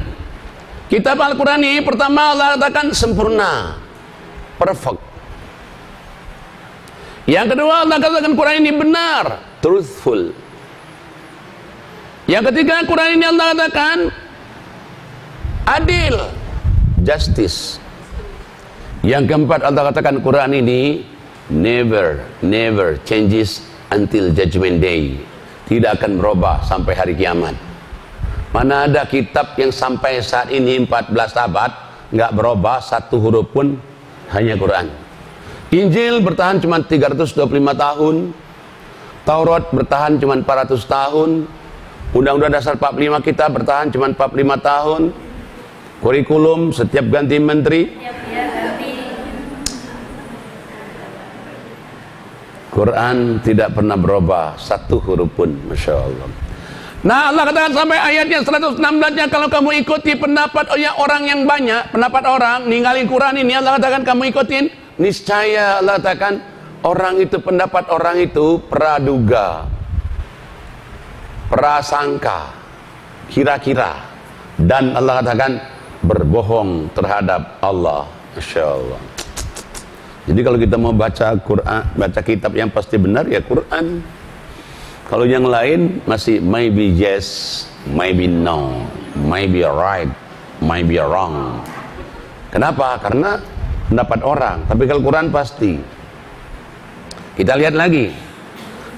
kitab Al-Quran ini pertama Allah katakan sempurna, perfect. Yang kedua Allah katakan Quran ini benar, truthful. Yang ketiga Quran ini Allah katakan adil, justice. Yang keempat Allah katakan Quran ini never changes until judgment day, tidak akan berubah sampai hari kiamat. Mana ada kitab yang sampai saat ini 14 abad nggak berubah satu huruf pun, hanya Quran. Injil bertahan cuma 325 tahun, Taurat bertahan cuma 400 tahun, Undang-Undang Dasar 45 kita bertahan cuma 45 tahun, kurikulum setiap ganti menteri, Quran tidak pernah berubah satu huruf pun, Masya Allah. Nah, Allah katakan sampai ayatnya 116-nya, kalau kamu ikuti pendapat orang yang banyak, pendapat orang, ninggalin Quran ini, Allah katakan kamu ikutin, niscaya Allah katakan orang itu, pendapat orang itu praduga, prasangka, kira-kira, dan Allah katakan berbohong terhadap Allah. Masya Allah. Jadi kalau kita mau baca Quran, baca kitab yang pasti benar, ya Quran. Kalau yang lain masih maybe yes, maybe no, maybe right, maybe wrong. Kenapa? Karena pendapat orang. Tapi kalau Quran pasti. Kita lihat lagi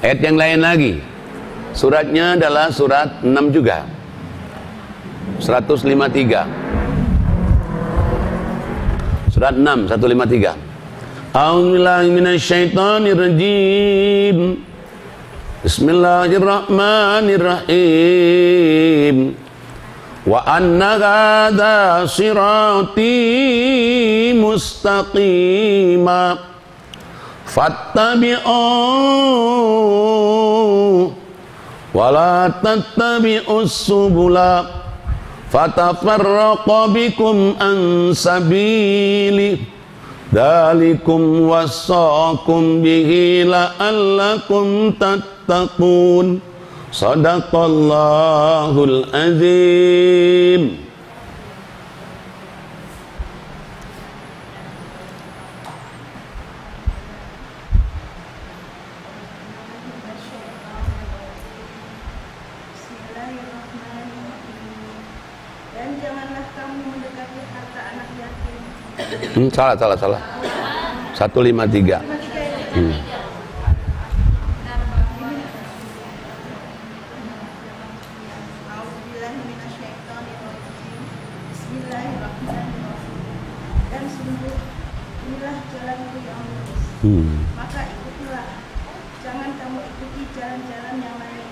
ayat yang lain lagi. Suratnya adalah surat 6 juga, 153. Surat 6, 153. A'udzubillahi minasyaitonirrajim. Bismillahirrahmanirrahim. Wa anna hadza sirati mustaqima fattabi'u wa la tattabi'us subula fatafarraqa bikum an sabili. Dzalikum wassaqum bihi la'allakum tattaqun. Shadaqallahul azim. Dan janganlah kamu mendekati harta anak yatim. Salah. 153. Dan sungguh inilah jalanku yang lurus. Maka ikutilah, jangan kamu ikuti jalan-jalan yang lain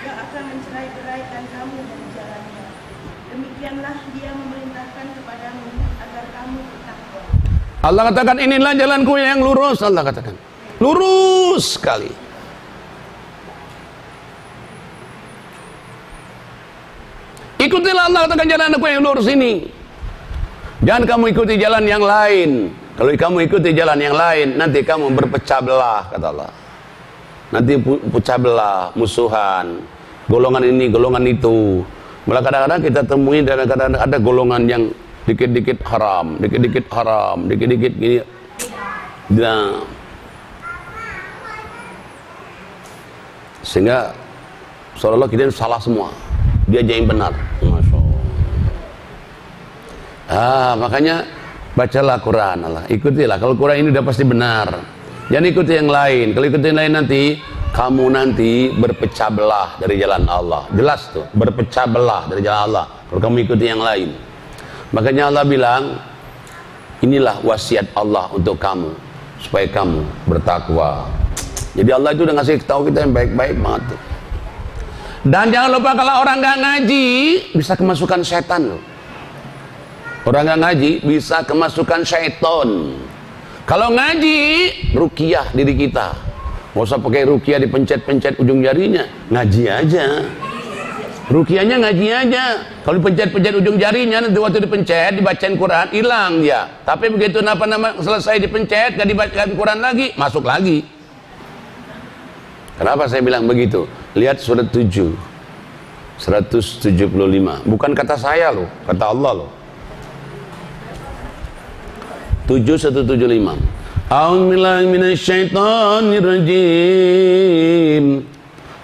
yang akan mencerai-beraikan kamu dari jalannya. Demikianlah dia memerintahkan kepadamu agar kamu bertakwa. Allah katakan inilah jalanku yang lurus. Allah katakan lurus sekali. Ikutilah, Allah katakan jalanku yang lurus ini. Jangan kamu ikuti jalan yang lain. Kalau kamu ikuti jalan yang lain, nanti kamu berpecah belah, kata Allah. Nanti pecah belah, musuhan, golongan ini, golongan itu. Malah kadang-kadang kita temui, kadang-kadang ada golongan yang dikit-dikit haram, dikit-dikit haram, dikit-dikit gini. Nah, sehingga seolah-olah kita salah semua, dia aja yang benar. Masya Allah. Makanya bacalah Quran, Allah ikutilah. Kalau Quran ini udah pasti benar, jangan ikuti yang lain. Kalau ikuti yang lain nanti kamu nanti berpecah belah dari jalan Allah. Jelas tuh, berpecah belah dari jalan Allah kalau kamu ikuti yang lain. Makanya Allah bilang, inilah wasiat Allah untuk kamu, supaya kamu bertakwa. Jadi Allah itu udah ngasih tahu kita yang baik-baik banget. Dan jangan lupa kalau orang nggak ngaji bisa kemasukan setan loh. Orang nggak ngaji bisa kemasukan syaitan. Kalau ngaji, ruqyah diri kita. Nggak usah pakai ruqyah dipencet-pencet ujung jarinya, ngaji aja. Ruqyahnya ngaji aja. Kalau dipencet-pencet ujung jarinya, nanti waktu dipencet dibacain Quran hilang dia. Tapi begitu selesai dipencet gak dibacakan Quran lagi, masuk lagi. Kenapa saya bilang begitu? Lihat surat 7 175. Bukan kata saya loh, kata Allah loh. 7175. A'udzubillahi minasyaitonirrajim.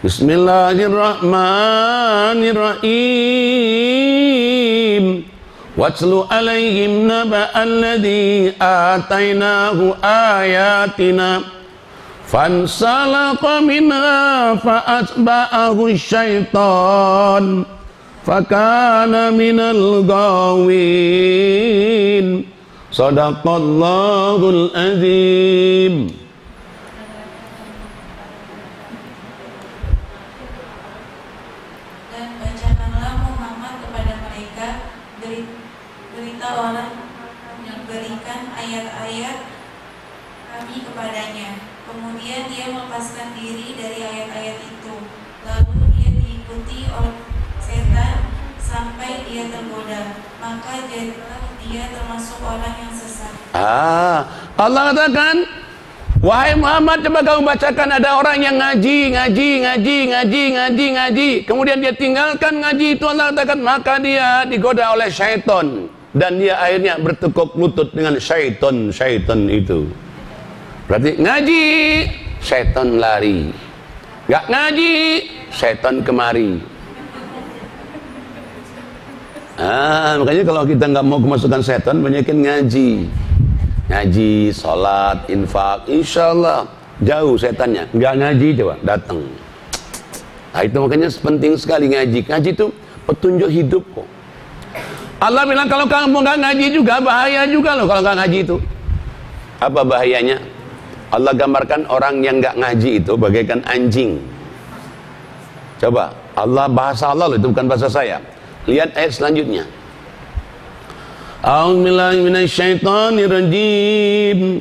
Bismillahirrahmanirrahim. Watlu alaihim naba'alladzi atainahu ayatina fansalaqa minha fa'atba'ahu syaitan fakana minal ghawin. Sadaqallahul azim. Dan bacakanlah Muhammad kepada mereka berita orang yang berikan ayat-ayat kami kepadanya. Kemudian dia melepaskan diri dari ayat-ayat itu. Lalu dia diikuti oleh setan sampai dia tergoda. Maka jadilah dia termasuk orang yang sesat. Allah katakan, wahai Muhammad, coba kamu bacakan, ada orang yang ngaji. Kemudian dia tinggalkan ngaji itu. Allah katakan, maka dia digoda oleh syaitan. Dan dia akhirnya bertekuk lutut dengan syaitan itu. Berarti ngaji, syaitan lari. Gak ngaji, syaitan kemari. Makanya kalau kita nggak mau kemasukan setan, banyakin ngaji, sholat, infak, insya Allah jauh setannya. Nggak ngaji coba datang. Nah, itu makanya penting sekali ngaji. Ngaji itu petunjuk hidup kok. Allah bilang kalau kamu nggak ngaji juga bahaya juga loh kalau nggak ngaji itu. Apa bahayanya? Allah gambarkan orang yang nggak ngaji itu bagaikan anjing. Coba Allah, bahasa Allah loh, itu bukan bahasa saya. Lihat ayat selanjutnya. A'udzubillahi minasyaitonirrajim.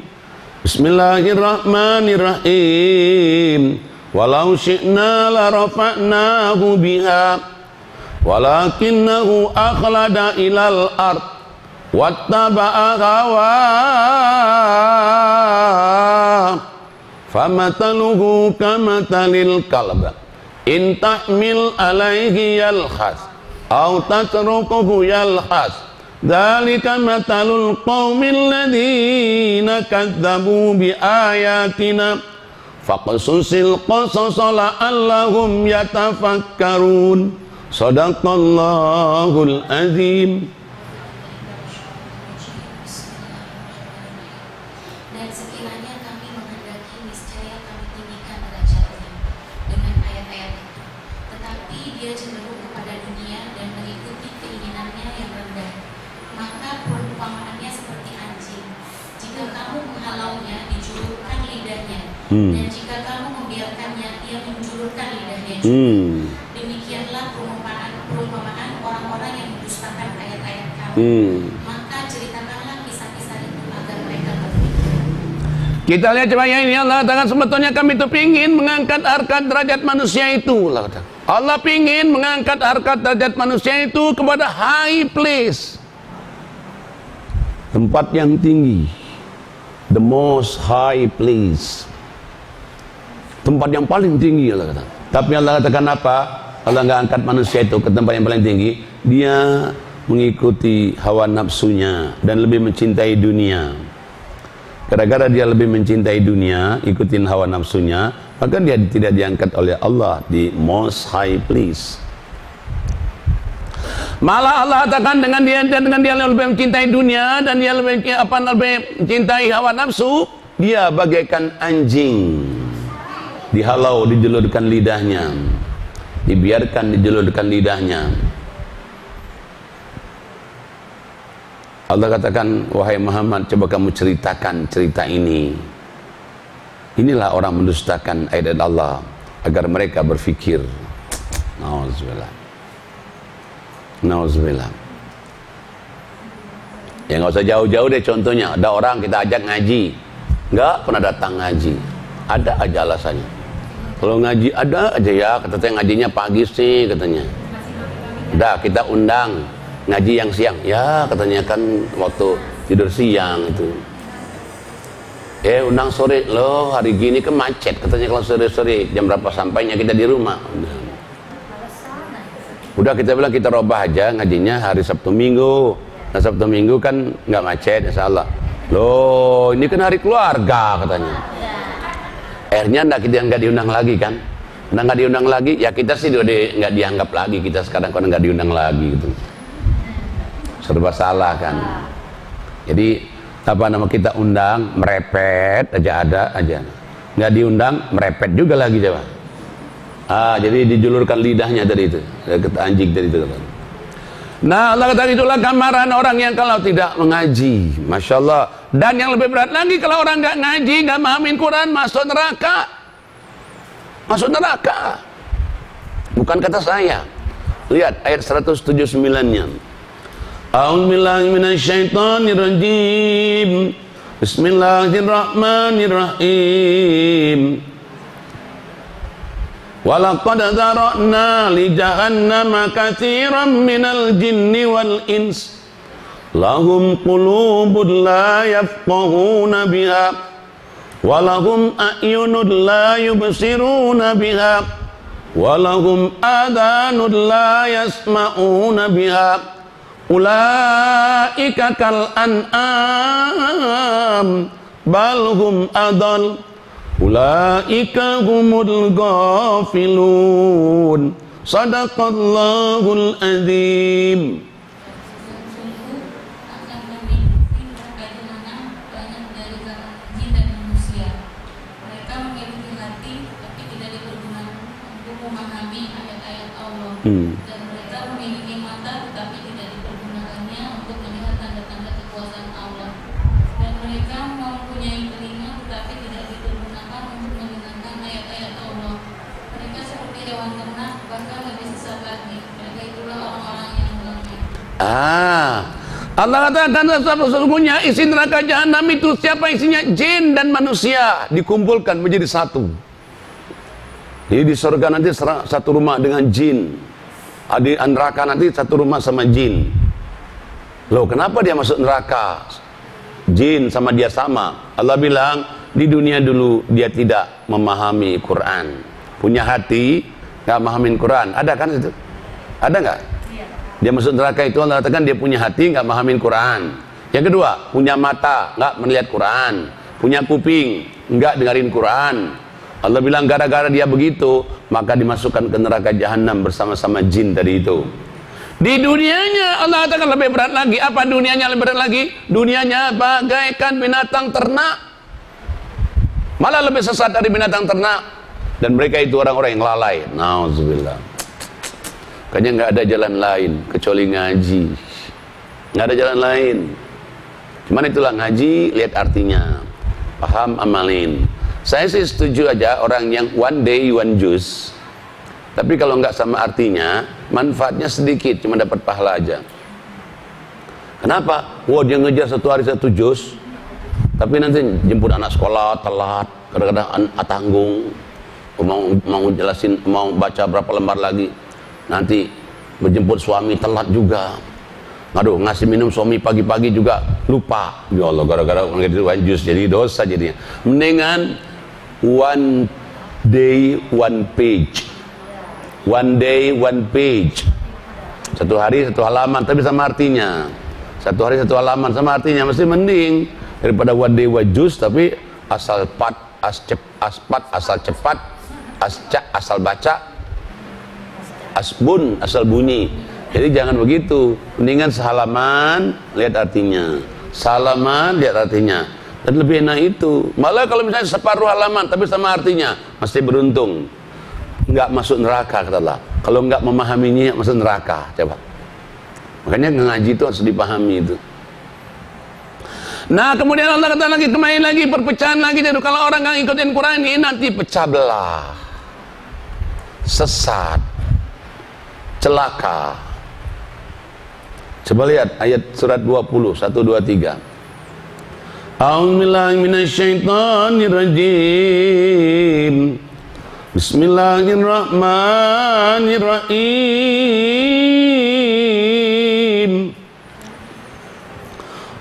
Bismillahirrahmanirrahim. Walau syi'na la rafa'nahu biha walakinnahu akhlada ilal ard wattaba'a hawaa famataluhu kamatalil kalb in tahmil alaihi yalkhas aw tatrukuhu yalhas dzalika matalul qaumil ladzina kadzdzabu bi ayatina faqsusil qasasa la'allahum yatafakkarun. Shadaqallahul azim. Dan sekiranya kami menghendaki, niscaya kami tinggikan derajatnya dengan ayat-ayat itu, tetapi dia cenderung kepada dunia dan mengikuti keinginannya yang rendah. Maka perumpamaannya seperti anjing. Jika kamu menghalaunya, dijulurkan lidahnya, dan jika kamu membiarkannya, ia menjulurkan lidahnya juga. Demikianlah perumpamaan orang-orang yang mendustakan ayat-ayat kami. Maka ceritakanlah kisah-kisah itu agar mereka berpikir. Kita lihat coba ya, ini Allah katakan sebetulnya kami itu pingin mengangkat harkat derajat manusia itu. Allah pingin mengangkat harkat derajat manusia itu kepada high place, tempat yang tinggi, the most high place, tempat yang paling tinggi Allah kata. Tapi Allah katakan apa? Allah nggak angkat manusia itu ke tempat yang paling tinggi. Dia mengikuti hawa nafsunya dan lebih mencintai dunia. Gara-gara dia lebih mencintai dunia, ikutin hawa nafsunya, maka dia tidak diangkat oleh Allah di most high place. Malah Allah katakan dengan dia lebih mencintai dunia dan dia lebih mencintai hawa nafsu, dia bagaikan anjing. Dihalau, dijulurkan lidahnya, dibiarkan dijulurkan lidahnya. Allah katakan, wahai Muhammad, coba kamu ceritakan cerita ini. Inilah orang mendustakan ayat Allah agar mereka berfikir. Nauzubillah. Nauzubillah. Ya nggak usah jauh-jauh deh contohnya. Ada orang kita ajak ngaji, nggak pernah datang ngaji. Ada aja alasannya. Kalau ngaji ada aja ya, katanya ngajinya pagi sih katanya. Udah kita undang ngaji yang siang, ya katanya kan waktu tidur siang itu. Undang sore loh, hari gini kan macet katanya, kalau sore-sore jam berapa sampainya kita di rumah. Udah kita bilang kita robah aja ngajinya hari Sabtu Minggu. Nah Sabtu Minggu kan nggak macet insya Allah. Loh ini kan hari keluarga katanya. Akhirnya nggak diundang lagi kan. Nah nggak diundang lagi ya kita sih nggak dianggap lagi kita sekarang kalau nggak diundang lagi gitu. Serba salah kan. Jadi apa nama kita undang merepet aja ada aja. Nggak diundang merepet juga lagi coba. Jadi dijulurkan lidahnya dari itu, kata anjing dari itu. Nah Allah kata itulah gambaran orang yang kalau tidak mengaji, masya Allah. Dan yang lebih berat lagi kalau orang nggak ngaji, nggak mahamin Quran, masuk neraka. Masuk neraka. Bukan kata saya. Lihat ayat 179-nya. A'udzubillahi minasyaitonirrajim. Bismillahirrahmanirrahim. Walaqad dzara'na li jahannama katsiran minal jinni wal ins lahum qulubun la yafqahuna biha wa lahum a'yunun la yubsiruna biha wa lahum adhanun la yasma'una biha ulaika kal an'am bal hum adall ulaika humul ghafilun. Sadaqallahul azim. Akan memimpin perjalanan banyak dari kalangan jin dan manusia. Mereka memiliki hati tapi tidak dipergunakan untuk memahami ayat-ayat Allah. Dan mereka memiliki mata tetapi tidak dipergunakannya untuk melihat tanda-tanda kekuasaan Allah. Dan mereka mempunyai telinga tetapi tidak dipergunakan untuk mendengarkan ayat-ayat Allah. Mereka seperti hewan ternak, bahkan lebih sesat lagi. Mereka itulah orang-orang yang zalim. Allah katakan sesungguhnya isi neraka jahanam itu siapa isinya? Jin dan manusia dikumpulkan menjadi satu. Jadi di surga nanti satu rumah dengan jin, di neraka nanti satu rumah sama jin. Loh kenapa dia masuk neraka? Jin sama dia sama. Allah bilang di dunia dulu dia tidak memahami Quran, punya hati nggak memahamin Quran. Ada kan itu? Ada nggak? Dia masuk neraka itu Allah katakan dia punya hati nggak memahamin Quran. Yang kedua punya mata nggak melihat Quran, punya kuping nggak dengerin Quran. Allah bilang gara-gara dia begitu maka dimasukkan ke neraka jahanam bersama-sama jin tadi itu. Di dunianya Allah katakan lebih berat lagi. Apa dunianya lebih berat lagi? Dunianya bagaikan binatang ternak, malah lebih sesat dari binatang ternak. Dan mereka itu orang-orang yang lalai. Nauzubillah. Kayaknya nggak ada jalan lain kecuali ngaji. Nggak ada jalan lain. Cuman itulah ngaji, lihat artinya, paham, amalin. Saya sih setuju aja orang yang one day one juice. Tapi kalau nggak sama artinya, manfaatnya sedikit, cuma dapat pahala aja. Kenapa? Wah dia ngejar satu hari satu juz, tapi nanti jemput anak sekolah telat, kadang-kadang tanggung, mau jelasin, mau baca berapa lembar lagi, nanti menjemput suami telat juga. Aduh, ngasih minum suami pagi-pagi juga lupa. Ya Allah, gara-gara ngejar one juz jadi dosa jadinya. Mendingan one day one page. One day, one page. Satu hari, satu halaman, tapi sama artinya. Satu hari, satu halaman, sama artinya. Mesti mending daripada one day, one juice, tapi asal asal cepat, asal baca, asbun, asal bunyi. Jadi jangan begitu. Mendingan sehalaman, lihat artinya. Salaman, lihat artinya. Dan lebih enak itu. Malah kalau misalnya separuh halaman, tapi sama artinya, mesti beruntung. Nggak masuk neraka kata Allah. Kalau nggak memahaminya masuk neraka. Coba. Makanya ngaji itu harus dipahami itu. Nah kemudian Allah kata lagi, kembali lagi perpecahan lagi. Jadi kalau orang nggak ikutin Quran ini nanti pecah belah, sesat, celaka. Coba lihat ayat surat 20 1, 2, 3. A'udzubillahi minasyaitonirrajim. Bismillahirrahmanirrahim.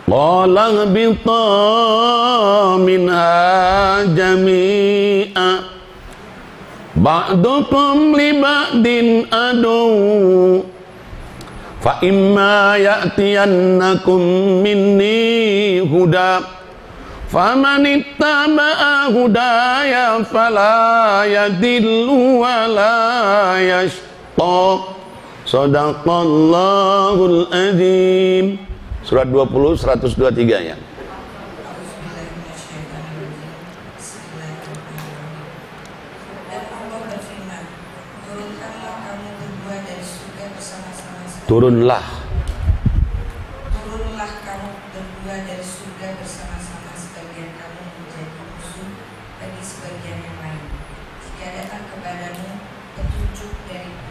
Qala habita minha jami'a ba'dukum li ba'din adu fa imma ya'tiyannakum minni huda faman ittaba'a hudaya fala yadillu wa la yashqa. Shadaqallahul azim. Surat 20 123 ya. Turunlah kamu berdua dari surga bersama-sama, sebagian kamu menjadi musuh bagi sebagian yang lain. Jika datang kepadamu petunjuk dariku,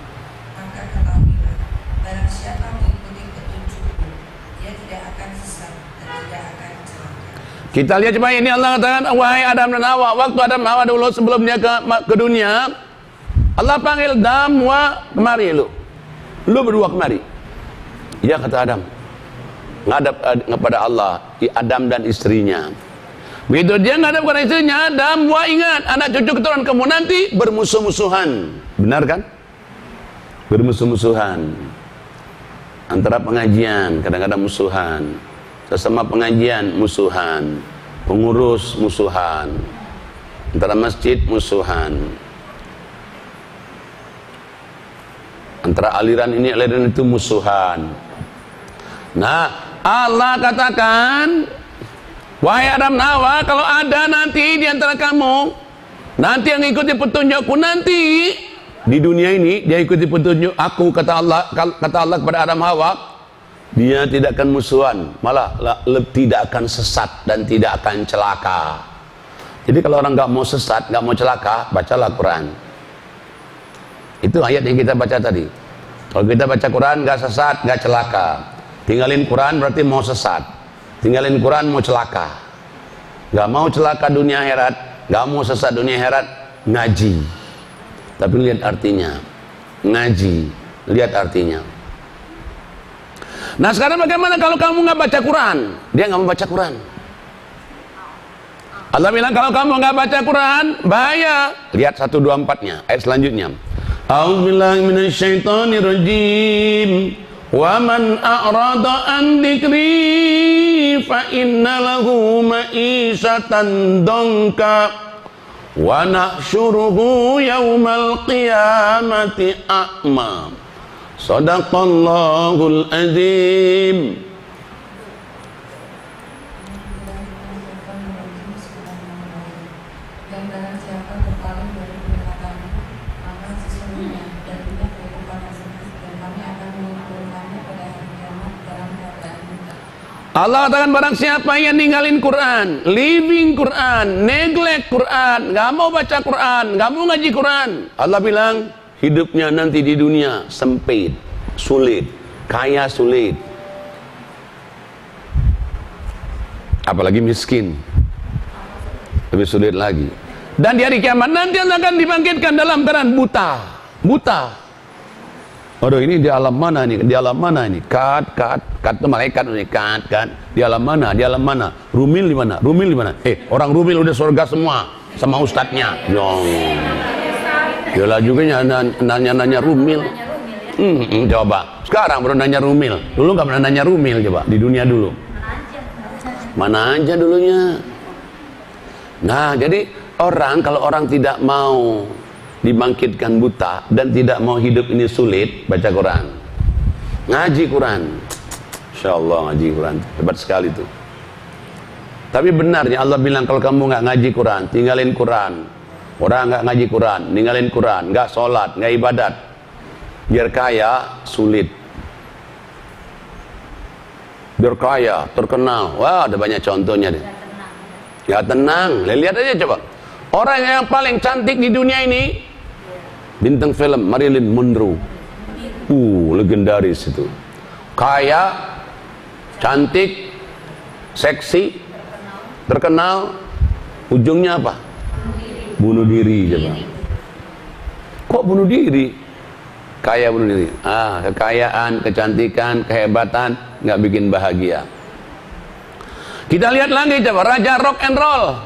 maka ketahuilah, barang siapa mengikuti petunjukku, dia tidak akan sesat dan tidak akan celaka. Kita lihat coba ini, Allah katakan, wahai Adam dan Hawa. Waktu Adam dan Hawa dulu sebelum dia ke dunia, Allah panggil Adam, wa, kemari lu berdua kemari. Ya, kata Adam, ngadap kepada Allah, Adam dan istrinya. Begitu dia ngadap kepada istrinya, Adam, wah ingat, anak cucu keturunan kamu nanti bermusuh-musuhan. Benar kan? Bermusuh-musuhan. Antara pengajian, kadang-kadang musuhan. Sesama pengajian, musuhan. Pengurus, musuhan. Antara masjid, musuhan. Antara aliran ini, aliran itu, musuhan. Nah, Allah katakan, wahai Adam dan Hawa, kalau ada nanti di antara kamu, nanti yang ikuti petunjukku nanti di dunia ini, dia ikuti petunjuk aku, kata Allah kepada Adam Hawa, dia tidak akan musuhan, malah tidak akan sesat dan tidak akan celaka. Jadi kalau orang nggak mau sesat, nggak mau celaka, bacalah Quran. Itu ayat yang kita baca tadi. Kalau kita baca Quran nggak sesat, nggak celaka. Tinggalin Quran berarti mau sesat. Tinggalin Quran mau celaka. Nggak mau celaka dunia akhirat, nggak mau sesat dunia akhirat, ngaji. Tapi lihat artinya. Ngaji, lihat artinya. Nah sekarang bagaimana kalau kamu nggak baca Quran? Dia nggak mau baca Quran. Allah bilang kalau kamu nggak baca Quran, bahaya. Lihat 124-nya, ayat selanjutnya. A'udzubillahi minasyaitonirrajim. Wa man a'rada an dzikri fa inna lahu ma'isyatan danka wa nahsyuruhu yaumal qiyamati a'ma. Shadaqallahul azim. Allah katakan barang siapa yang ninggalin Quran, leaving Quran, neglect Quran, nggak mau baca Quran, nggak mau ngaji Quran, Allah bilang hidupnya nanti di dunia sempit, sulit, kaya sulit, apalagi miskin, lebih sulit lagi. Dan di hari kiamat nanti akan dibangkitkan dalam keadaan buta. Aduh, ini di alam mana nih? Di alam mana ini? Kat itu malaikat ini, kat. Di alam mana? Di alam mana? Rumil di mana? Rumil di mana? Orang Rumil udah surga semua sama ustadznya. Yalah juga nanya Rumil. Coba. Sekarang baru nanya Rumil. Dulu nggak pernah nanya Rumil, coba di dunia dulu. Mana aja dulunya. Nah, jadi kalau orang tidak mau dibangkitkan buta dan tidak mau hidup ini sulit, baca Quran, ngaji Quran. Insya Allah ngaji Quran hebat sekali tuh. Tapi benarnya Allah bilang kalau kamu nggak ngaji Quran, tinggalin Quran. Orang nggak ngaji Quran, ninggalin Quran, nggak sholat, nggak ibadat, biar kaya sulit, biar kaya terkenal. Wah, ada banyak contohnya deh. Ya tenang, lihat aja coba. Orang yang paling cantik di dunia ini, bintang film Marilyn Monroe, legendaris itu, kaya, cantik, seksi, terkenal, ujungnya apa? Bunuh diri, coba. Kok bunuh diri? Kaya bunuh diri. Kekayaan, kecantikan, kehebatan nggak bikin bahagia. Kita lihat lagi coba, raja rock and roll,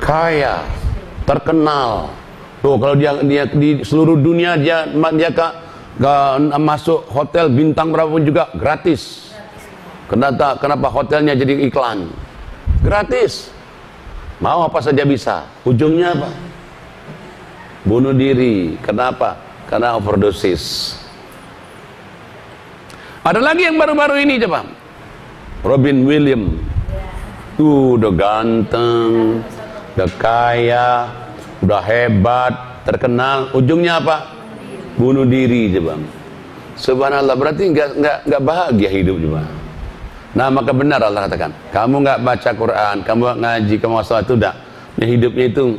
kaya, terkenal, Tuh kalau dia di seluruh dunia dia masuk hotel bintang berapapun juga gratis. Kenapa hotelnya jadi iklan? Gratis. Mau apa saja bisa. Ujungnya apa? Bunuh diri. Kenapa? Karena overdosis. Ada lagi yang baru-baru ini coba. Robin Williams. Udah ganteng, udah kaya, udah hebat, terkenal. Ujungnya apa? Bunuh diri coba. Subhanallah, berarti nggak bahagia hidup coba. Nah maka benar Allah katakan, kamu nggak baca Quran, kamu nggak ngaji, kamu sholat itu udah, hidupnya itu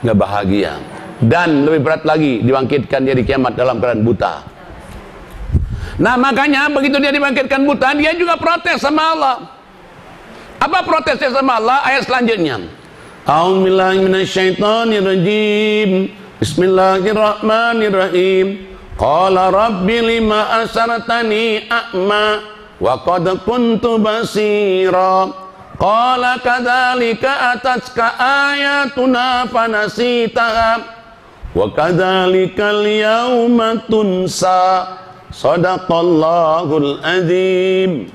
nggak bahagia. Dan lebih berat lagi, dibangkitkan dia di kiamat dalam keadaan buta. Nah makanya begitu dia dibangkitkan buta, dia juga protes sama Allah. Apa protesnya sama Allah? Ayat selanjutnya. A'udzubillahi minasyaitonirrajim. Bismillahirrahmanirrahim. Qala rabbi lima asartani a'ma wa qad kuntu basira. Qala kadzalika atatka ayatuna fanasitaha wa kadzalikal yauma tunsa. Shadaqallahul azim.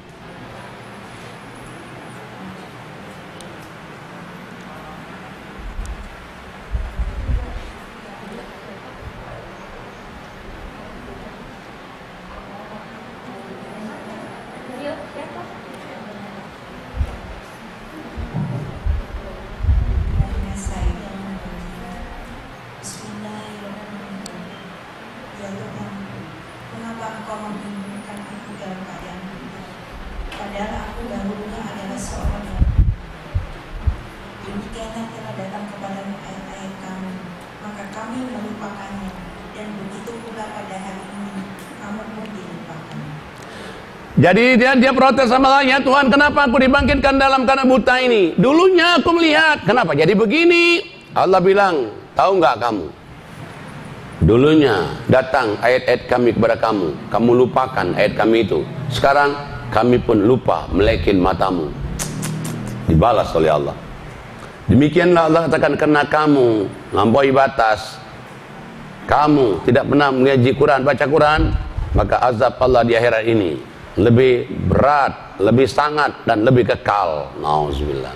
Jadi dia protes sama Allah, ya Tuhan, kenapa aku dibangkitkan dalam keadaan buta ini? Dulunya aku melihat, kenapa jadi begini? Allah bilang, tahu nggak kamu? Dulunya datang ayat-ayat kami kepada kamu, kamu lupakan ayat kami itu. Sekarang kami pun lupa melekin matamu. Dibalas oleh Allah. Demikianlah Allah katakan, karena kamu melampaui batas, kamu tidak pernah mengaji Quran, baca Quran, maka azab Allah di akhirat ini lebih berat, lebih sangat, dan lebih kekal. Nauzubillah.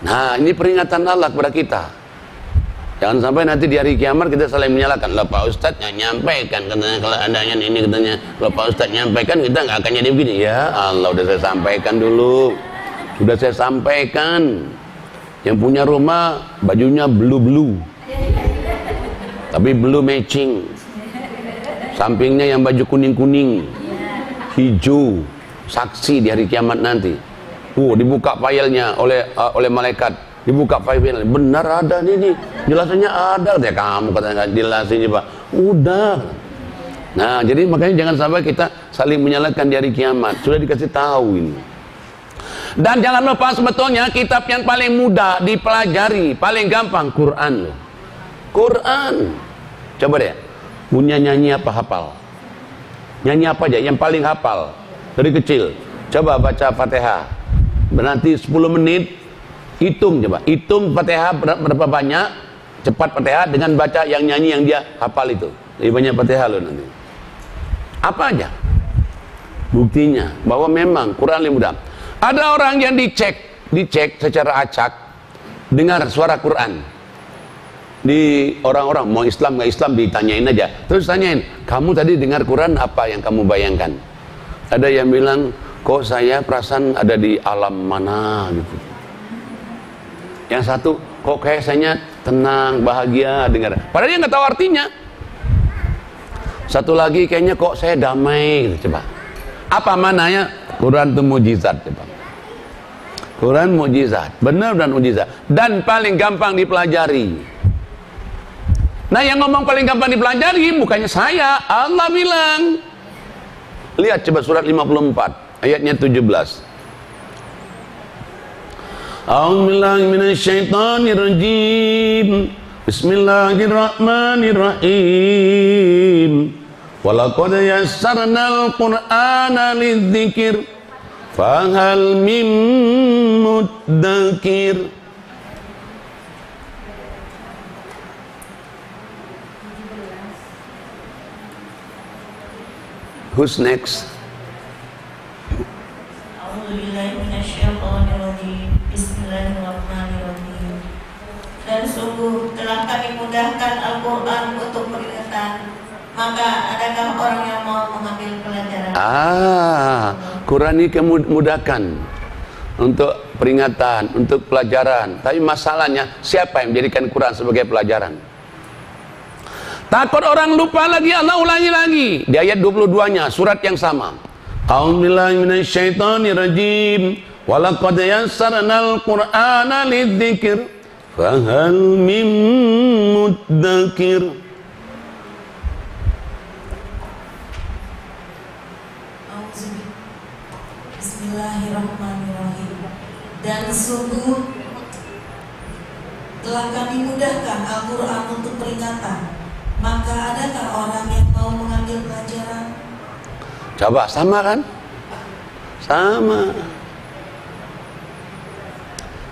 Nah, ini peringatan Allah kepada kita. Jangan sampai nanti di hari kiamat kita saling menyalahkan. Lah Pak Ustadz nggak nyampaikan, katanya kalau adanya ini, katanya kalau Pak Ustadz nyampaikan kita nggak akan jadi begini. Ya Allah, udah saya sampaikan dulu. Sudah saya sampaikan. Yang punya rumah bajunya blue, tapi blue matching. Sampingnya yang baju kuning-kuning, hijau, saksi di hari kiamat nanti. Dibuka filenya oleh malaikat, dibuka filenya, benar ada nih, jelasannya ada. Ya kamu katanya nggak jelasin Pak. Udah. Nah jadi makanya jangan sampai kita saling menyalahkan di hari kiamat. Sudah dikasih tahu ini. Dan jangan lupa sebetulnya kitab yang paling mudah dipelajari, paling gampang, Quran loh. Quran. Coba deh. Punya nyanyi apa hafal? Nyanyi apa aja yang paling hafal dari kecil? Coba baca Fatihah. Nanti 10 menit hitung, coba hitung Fatihah berapa banyak, cepat Fatihah dengan baca yang nyanyi yang dia hafal itu. Lebih banyak Fatihah loh nanti. Apa aja? Buktinya bahwa memang Quran lebih mudah. Ada orang yang dicek secara acak dengar suara Quran. Di orang-orang mau Islam nggak Islam ditanyain aja, terus tanyain, kamu tadi dengar Quran apa yang kamu bayangkan? Ada yang bilang, kok saya perasaan ada di alam mana gitu. Yang satu, kok kayak saya tenang, bahagia dengar. Padahal dia nggak tahu artinya. Satu lagi kayaknya kok saya damai gitu. Coba apa mananya? Quran itu mujizat. Coba Quran mujizat, benar dan mujizat, dan paling gampang dipelajari. Nah yang ngomong paling gampang dipelajari bukannya saya, Allah bilang. Lihat coba surat 54 ayatnya 17. A'udzubillahi minasyaitonirrajim. Bismillahirrahmanirrahim. Walaqad yassarnal Qur'ana lidzikir fahal mim mudzakir. Who's next? Bismillahirrahmanirrahim. Dan sungguh telah kami mudahkan Al-Quran untuk peringatan, maka adakah orang yang mau mengambil pelajaran? Quran ini mudahkan untuk peringatan, untuk pelajaran. Tapi masalahnya, siapa yang menjadikan Quran sebagai pelajaran? Takut orang lupa lagi, Allah ulangi lagi di ayat 22-nya, surat yang sama. A'udzubillahi minasyaitonirrajim. Walaqad yassarnal Qur'ana lidzikr fahal mim muddakir. Bismillahirrahmanirrahim. Dan sungguh telah kami mudahkan Al-Quran untuk peringatan, maka adakah orang yang mau mengambil pelajaran? Coba, sama kan? Sama.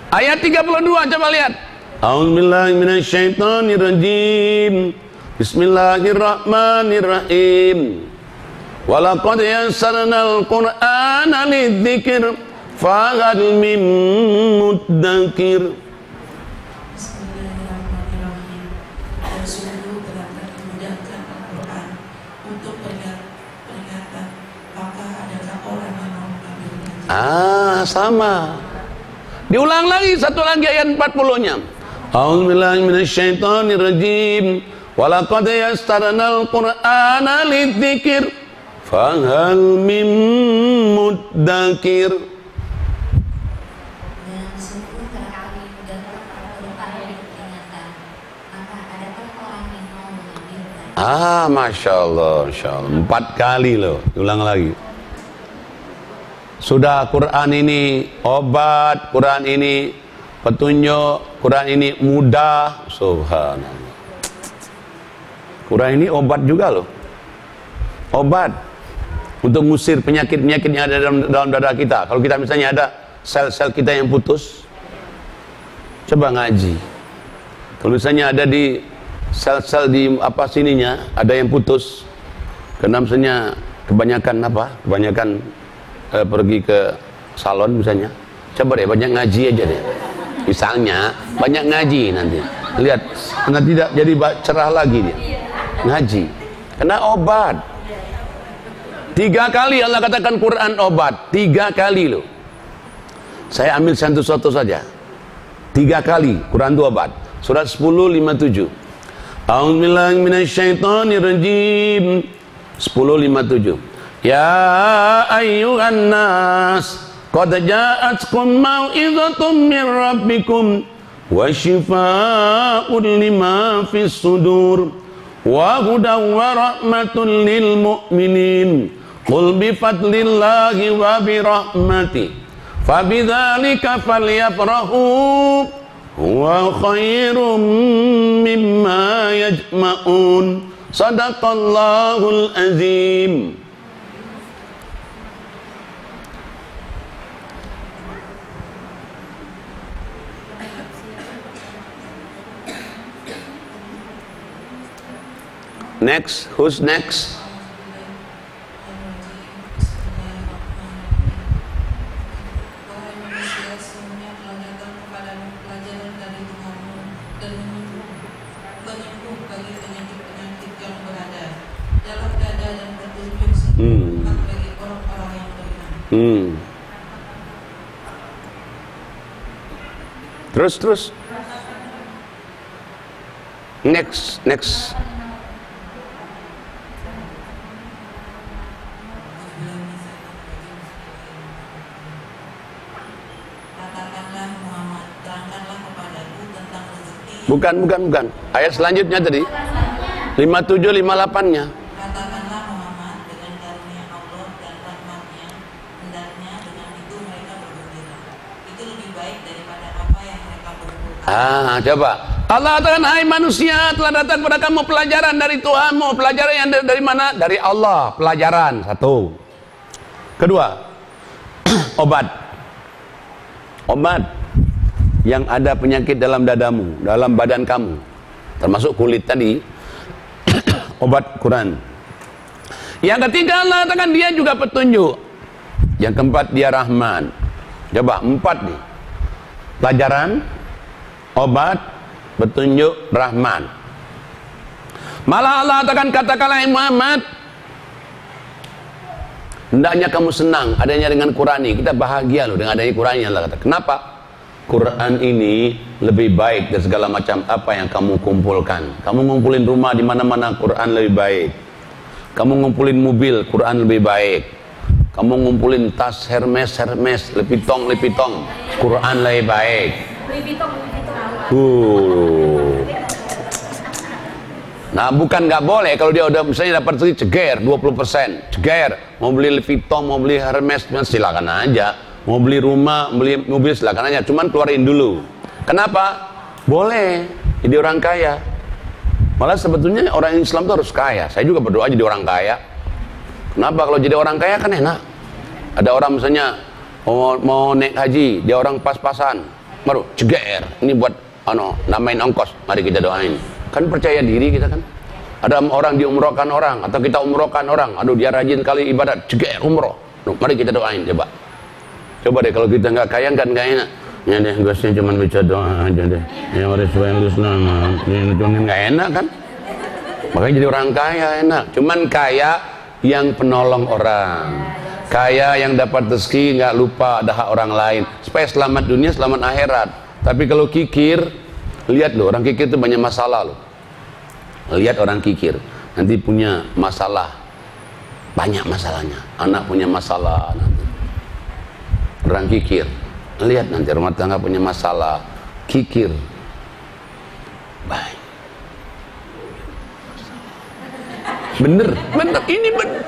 Ayat 32, coba lihat. A'udzubillahi minasyaitonirrajim. Bismillahirrahmanirrahim. Walaqad yassarnal Qur'ana lidzikr fahal mim muddakir. Bismillahirrahmanirrahim. Dan sungguh telah kami mudahkan Al-Quran untuk peringatan, maka adakah orang yang mau mengambil pelajaran? Sama. Diulang lagi, satu lagi ayat 40-nya. A'udzubillahi minasyaitonirrajim. Walaqad yassarnal Qur'ana lidzikr fahal mim muddakir. Dan sungguh telah kami mudahkan Al-Quran untuk peringatan, maka adakah orang yang mau mengambil pelajaran? Masya Allah, 4 kali loh, ulang lagi. Sudah Quran ini obat, Quran ini petunjuk, Quran ini mudah. Subhanallah. Quran ini obat juga loh. Obat untuk mengusir penyakit-penyakit yang ada dalam dada kita. Kalau kita misalnya ada sel-sel kita yang putus, coba ngaji. Kalau misalnya ada di sel-sel di sininya ada yang putus, karena misalnya kebanyakan pergi ke salon misalnya, coba deh banyak ngaji aja deh, misalnya banyak ngaji, nanti lihat nanti tidak jadi cerah lagi dia ngaji, karena obat. 3 kali Allah katakan Quran obat, 3 kali loh. Saya ambil satu saja, 3 kali Quran itu obat. Surat 10:57. A'udzubillahi minasyaitonirrajim. 10:57. Ya ayyuhan nas qad ja'atkum mau'izatun min rabbikum wa shifaa'un lima fis sudur wa hudan wa rahmatun lil mu'minin qul bi fadlillahi wa bi rahmati fabidzalika falyafrahu huwa khairum mimma yajma'un. Sadaqallahul azim. Next, who's next? Wahai manusia, sesungguhnya telah datang kepadamu pelajaran dari Tuhanmu dan menyembuh bagi penyakit-penyakit yang berada dalam dada dan petunjuk sempurna bagi orang-orang yang beriman. Terus. Next. Bukan. Ayat selanjutnya tadi. 57, 58-nya. Katakanlah Muhammad, dengan karunia Allah dan rahmatnya, hendaknya dengan itu mereka bergembira. Itu lebih baik daripada apa yang mereka perbuat. Coba. Allah katakan, hai manusia, telah datang kepada kamu pelajaran dari Tuhanmu. Pelajaran yang dari mana? Dari Allah. Pelajaran. 1. Kedua, obat yang ada penyakit dalam dadamu, dalam badan kamu, termasuk kulit tadi. Obat Quran. Yang ketiga Allah katakan dia juga petunjuk. Yang keempat dia Rahman. Coba 4 nih. Pelajaran, obat, petunjuk, Rahman. Malah Allah katakanlah Muhammad, hendaknya kamu senang adanya dengan Quran ini. Kita bahagia loh dengan adanya Quran ini. Allah kata. Kenapa? Quran ini lebih baik dari segala macam apa yang kamu kumpulkan. Kamu ngumpulin rumah di mana-mana, Quran lebih baik. Kamu ngumpulin mobil, Quran lebih baik. Kamu ngumpulin tas Hermes, Lepitong, Quran lebih baik. Nah, bukan nggak boleh kalau dia udah misalnya dapat sedikit ceger 20%, ceger mau beli Lepitong, mau beli Hermes, silakan aja. Mau beli rumah, beli mobil silakan aja. Cuman keluarin dulu. Kenapa? Boleh jadi orang kaya. Malah sebetulnya orang Islam itu harus kaya. Saya juga berdoa jadi orang kaya. Kenapa? Kalau jadi orang kaya kan enak. Ada orang misalnya mau naik haji, dia orang pas-pasan, baru ceger. Ini buat namain ongkos. Mari kita doain. Kan percaya diri kita kan. Ada orang diumrohkan orang atau kita umrohkan orang. Aduh dia rajin kali ibadat, ceger umroh. Mari kita doain coba. Coba deh kalau kita nggak kaya kan nggak enak. Ya deh, gosnya cuma baca doa aja deh. Ya mari supaya lu selamat. Ini nggak enak kan? Makanya jadi orang kaya enak. Cuman kaya yang penolong orang. Kaya yang dapat rezeki nggak lupa ada hak orang lain. Supaya selamat dunia, selamat akhirat. Tapi kalau kikir, lihat loh orang kikir itu banyak masalah loh. Lihat orang kikir nanti punya masalah, banyak masalahnya. Anak punya masalah nanti. Orang kikir, lihat nanti rumah tangga punya masalah, kikir. Baik. Bener, ini bener.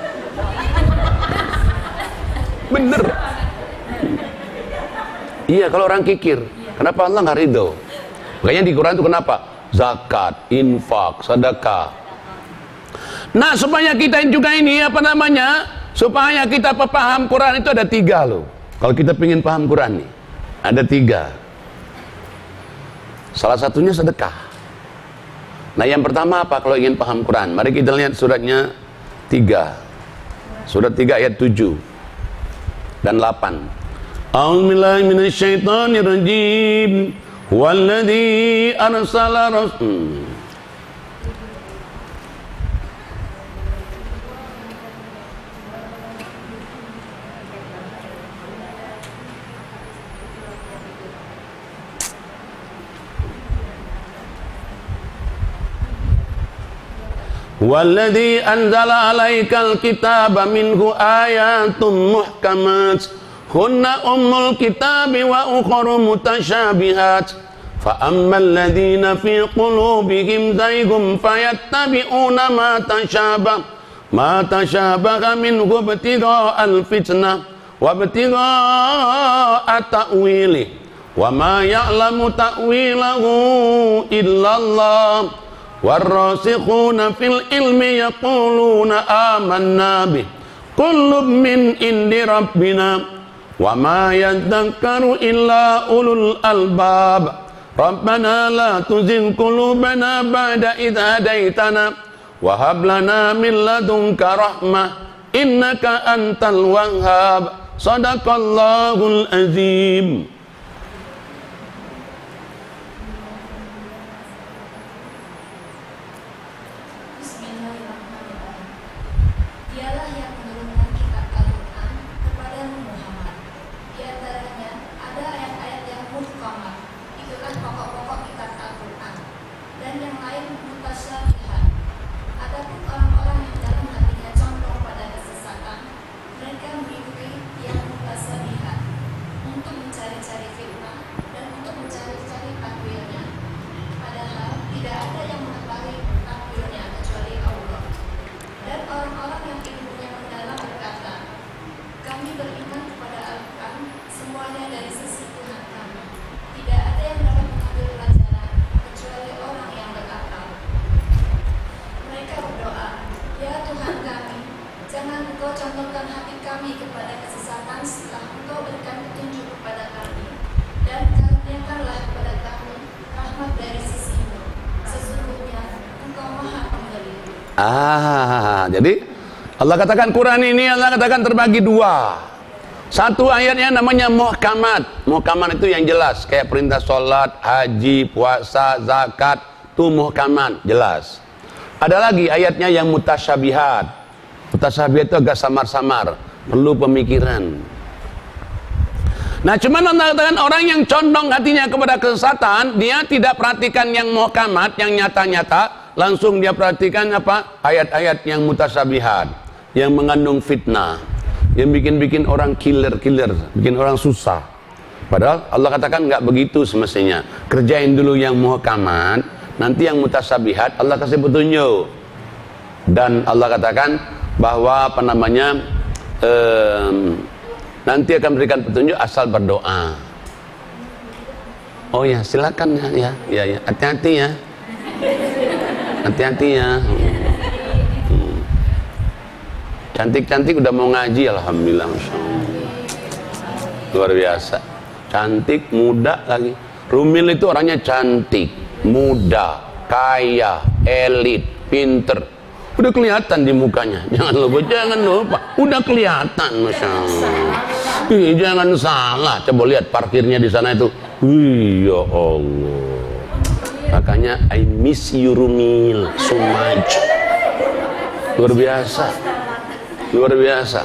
Bener. Iya kalau orang kikir, kenapa Allah nggak ridho? Makanya di Quran itu kenapa? Zakat, infak, sedekah. Nah supaya kita juga ini supaya kita paham Quran itu ada 3 loh. Kalau kita ingin paham Quran nih, ada 3. Salah satunya sedekah. Nah yang pertama apa kalau ingin paham Quran? Mari kita lihat suratnya 3. Surat 3 ayat 7 dan 8. A'udzubillahi minasyaitonirrajim. Walladzi arsala rasul. Walladzi anzala 'alaikal kitaba minhu ayatun muhkamat hunna ummul kitabi wa ukharu mutasyabihat fa ammal ladzina fi qulubihim zaygun fayattabi'una ma tashabaha minhu ibtigha'al fitnah wa ibtigha'a ta'wili wa ma ya'lamu ta'wilahu illallah warrasikhuna fil ilmi yaquluna amanna bih kullun min indi rabbina wa ma yadhakkaru illa ulul albab rabbana la tuzigh qulubana ba'da idh hadaitana wa hab lana min ladunka rahmah innaka antal wahhab sadaqallahul azim. Jadi Allah katakan Quran ini Allah katakan terbagi dua. Satu ayatnya namanya muhkamat. Muhkamat itu yang jelas, kayak perintah sholat, haji, puasa, zakat, itu muhkamat, jelas. Ada lagi ayatnya yang mutasyabihat. Mutasyabihat itu agak samar-samar, perlu pemikiran. Nah, cuman Allah katakan orang yang condong hatinya kepada kesesatan, dia tidak perhatikan yang muhkamat, yang nyata-nyata, langsung dia perhatikan apa? Ayat-ayat yang mutasyabihat, yang mengandung fitnah, yang bikin orang killer, bikin orang susah. Padahal Allah katakan nggak begitu semestinya. Kerjain dulu yang muhkamat, nanti yang mutasyabihat Allah kasih petunjuk. Dan Allah katakan bahwa apa namanya, nanti akan berikan petunjuk asal berdoa. Oh ya, silakan ya. Hati-hati ya. Hati-hati ya. Cantik-cantik udah mau ngaji, alhamdulillah, masya Allah. Luar biasa. Cantik, muda lagi. Rumil itu orangnya cantik, muda, kaya, elit, pinter. Udah kelihatan di mukanya. Jangan lupa. Udah kelihatan, masya Allah. Jangan salah. Coba lihat parkirnya di sana itu. Ya Allah. Makanya I miss you Rumil so much. Luar biasa. Luar biasa.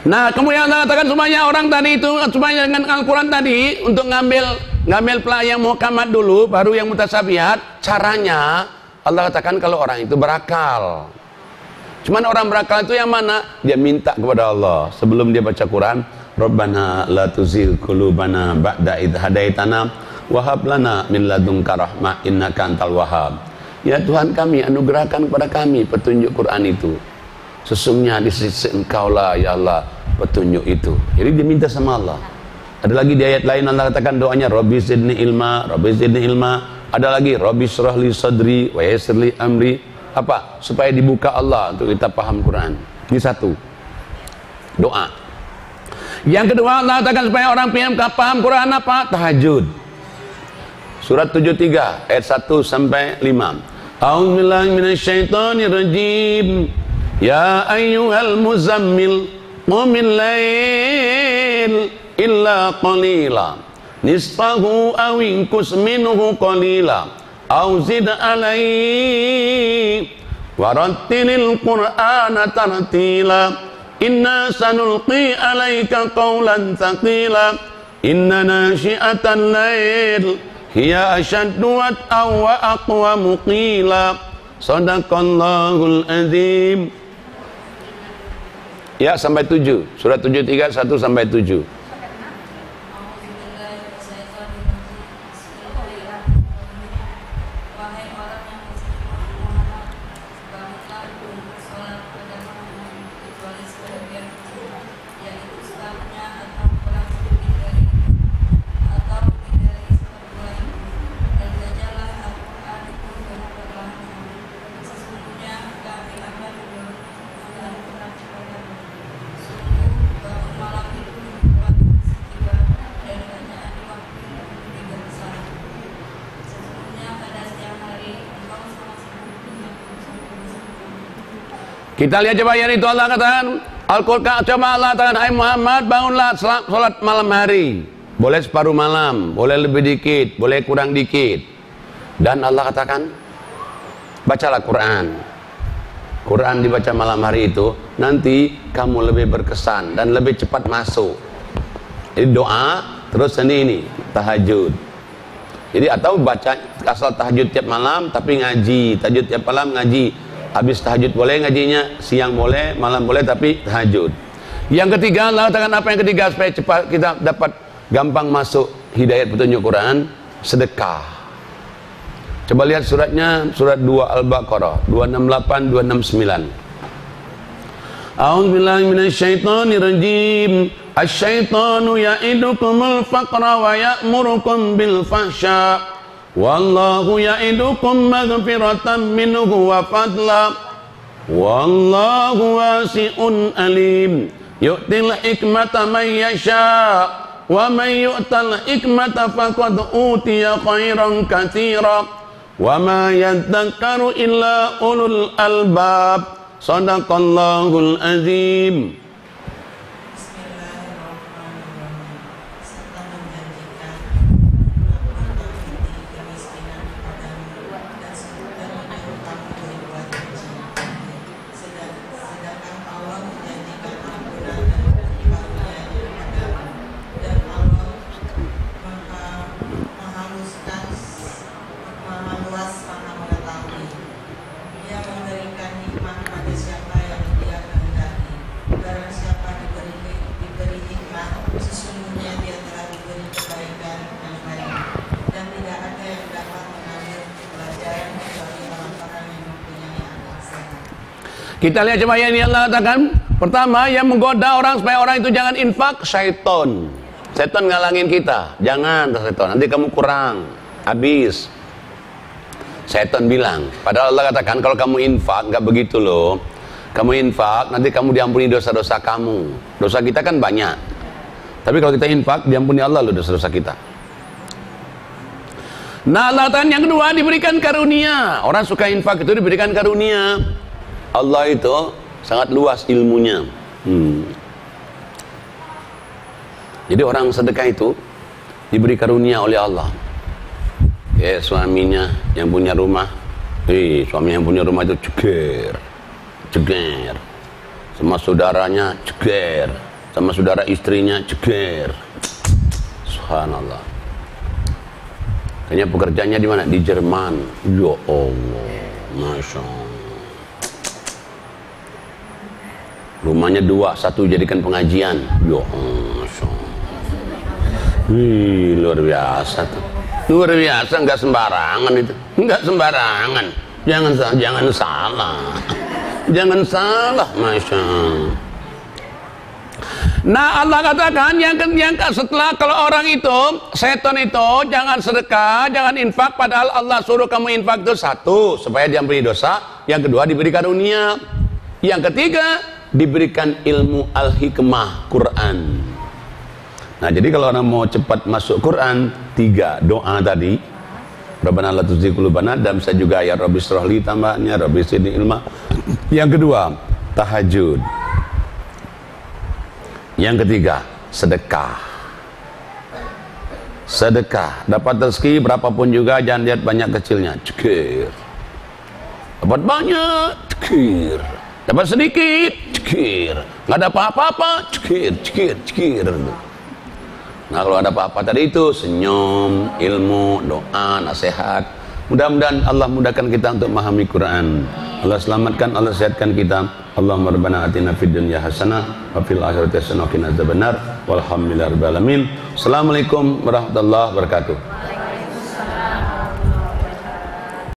Nah, kemudian Allah katakan semuanya orang tadi itu, semuanya dengan Al-Quran tadi, untuk ngambil yang muhkamat dulu, baru yang mutasyabihat. Caranya Allah katakan kalau orang itu berakal. Cuman orang berakal itu yang mana? Dia minta kepada Allah sebelum dia baca Quran, Rabbana la tuzigh qulubana ba'da idh hadaitana wa hab lana min ladunka rahmah innaka antal wahhab. Ya Tuhan kami, anugerahkan kepada kami petunjuk Quran itu. Sesungguhnya di sisi Engkau lah ya Allah petunjuk itu. Jadi dia minta sama Allah. Ada lagi di ayat lain Allah katakan doanya Rabbi zidni ilma, Rabbi zidni ilma. Ada lagi Rabbi shrah li sadri wa yassir li amri. Apa? Supaya dibuka Allah untuk kita paham Quran. Ini satu. Doa. Yang kedua Allah katakan supaya orang paham Quran apa? Tahajud. Surat 73 ayat 1 sampai 5. A'udzubillahi minasyaitonir rajim. Ya ayyuhal muzammil qumil lail illa qalila nisfahu aw inqus minhu qalila aw zid alaihi warattilil qur'ana tartila inna sanulqi alaika qawlan thaqila inna nashi'atal lail hiya ashaddu wat'aw wa aqwamu qila sadaqallahul azim. Ya, sampai 7. Surat 73 1 sampai 7. Kita lihat coba yang itu Allah katakan Al-Quran, coba Allah katakan hai Muhammad bangunlah sholat malam hari. Boleh separuh malam, boleh lebih dikit, boleh kurang dikit. Dan Allah katakan bacalah Quran. Quran dibaca malam hari itu nanti kamu lebih berkesan dan lebih cepat masuk. Jadi doa terus ini tahajud. Jadi atau baca asal tahajud tiap malam tapi ngaji, tahajud tiap malam ngaji. Habis tahajud boleh ngajinya, siang boleh, malam boleh, tapi tahajud. Yang ketiga, Allah katakan apa yang ketiga supaya cepat kita dapat gampang masuk hidayat petunjuk Quran? Sedekah. Coba lihat suratnya, surat 2 Al-Baqarah 268 269. A'udzubillahi minasyaitonir rajim. Asyaitanu ya'idukumul faqra wa ya'murukum bil fahsya. Wallahu ya'idukum maghfiratan minhu wa fadla. Wallahu wasi'un alim. Yu'til hikmata man yasha' wa man yu'tal hikmata faqad utiya khairan katsira wa ma yadhakkaru illa ulul albab. Shadaqallahul azim. Kita lihat coba yang Allah katakan. Pertama, yang menggoda orang supaya orang itu jangan infak, syaiton. Syaiton ngalangin kita. Jangan, syaiton. Nanti kamu kurang, habis. Syaiton bilang. Padahal Allah katakan kalau kamu infak, nggak begitu loh. Kamu infak, nanti kamu diampuni dosa-dosa kamu. Dosa kita kan banyak. Tapi kalau kita infak, diampuni Allah loh dosa-dosa kita. Nah, Allah katakan yang kedua diberikan karunia. Orang suka infak itu diberikan karunia. Allah itu sangat luas ilmunya. Jadi orang sedekah itu diberi karunia oleh Allah. Suaminya yang punya rumah, suami yang punya rumah itu ceger. Sama saudaranya ceger, sama saudara istrinya ceger. Subhanallah. Kayaknya pekerjaannya di mana? Di Jerman. Ya Allah, masya Allah. Rumahnya 2, 1 jadikan pengajian. Ya Allah. Luar biasa tuh. Luar biasa, nggak sembarangan itu. Nggak sembarangan. Jangan salah. Jangan salah, masya Allah. Nah, Allah katakan yang setelah kalau orang itu, setan itu jangan sedekah, jangan infak, padahal Allah suruh kamu infak itu 1 supaya diampuni dosa, yang kedua diberi karunia, yang ketiga diberikan ilmu al-hikmah Quran. Nah, jadi kalau orang mau cepat masuk Quran, 3 doa tadi. Rabbana la tuzigh qulubana, dan bisa juga ya Rabbi shrah li tambahnya Rabbi zidni ilma. Yang kedua, tahajud. Yang ketiga, sedekah. Sedekah, dapat rezeki berapapun juga, jangan lihat banyak kecilnya. Cekir. Dapat banyak, cekir. Dapat sedikit, cekir. Nggak ada apa-apa, cekir. Nah, kalau ada apa-apa tadi itu, senyum, ilmu, doa, nasihat. Mudah-mudahan Allah mudahkan kita untuk memahami Quran. Allah selamatkan, Allah sehatkan kita. Allahumma rabbana atina fid dunya hasanah wa fil akhirati hasanah wa qina adzabannar. Walhamdulillahirabbil alamin. Assalamualaikum warahmatullahi wabarakatuh.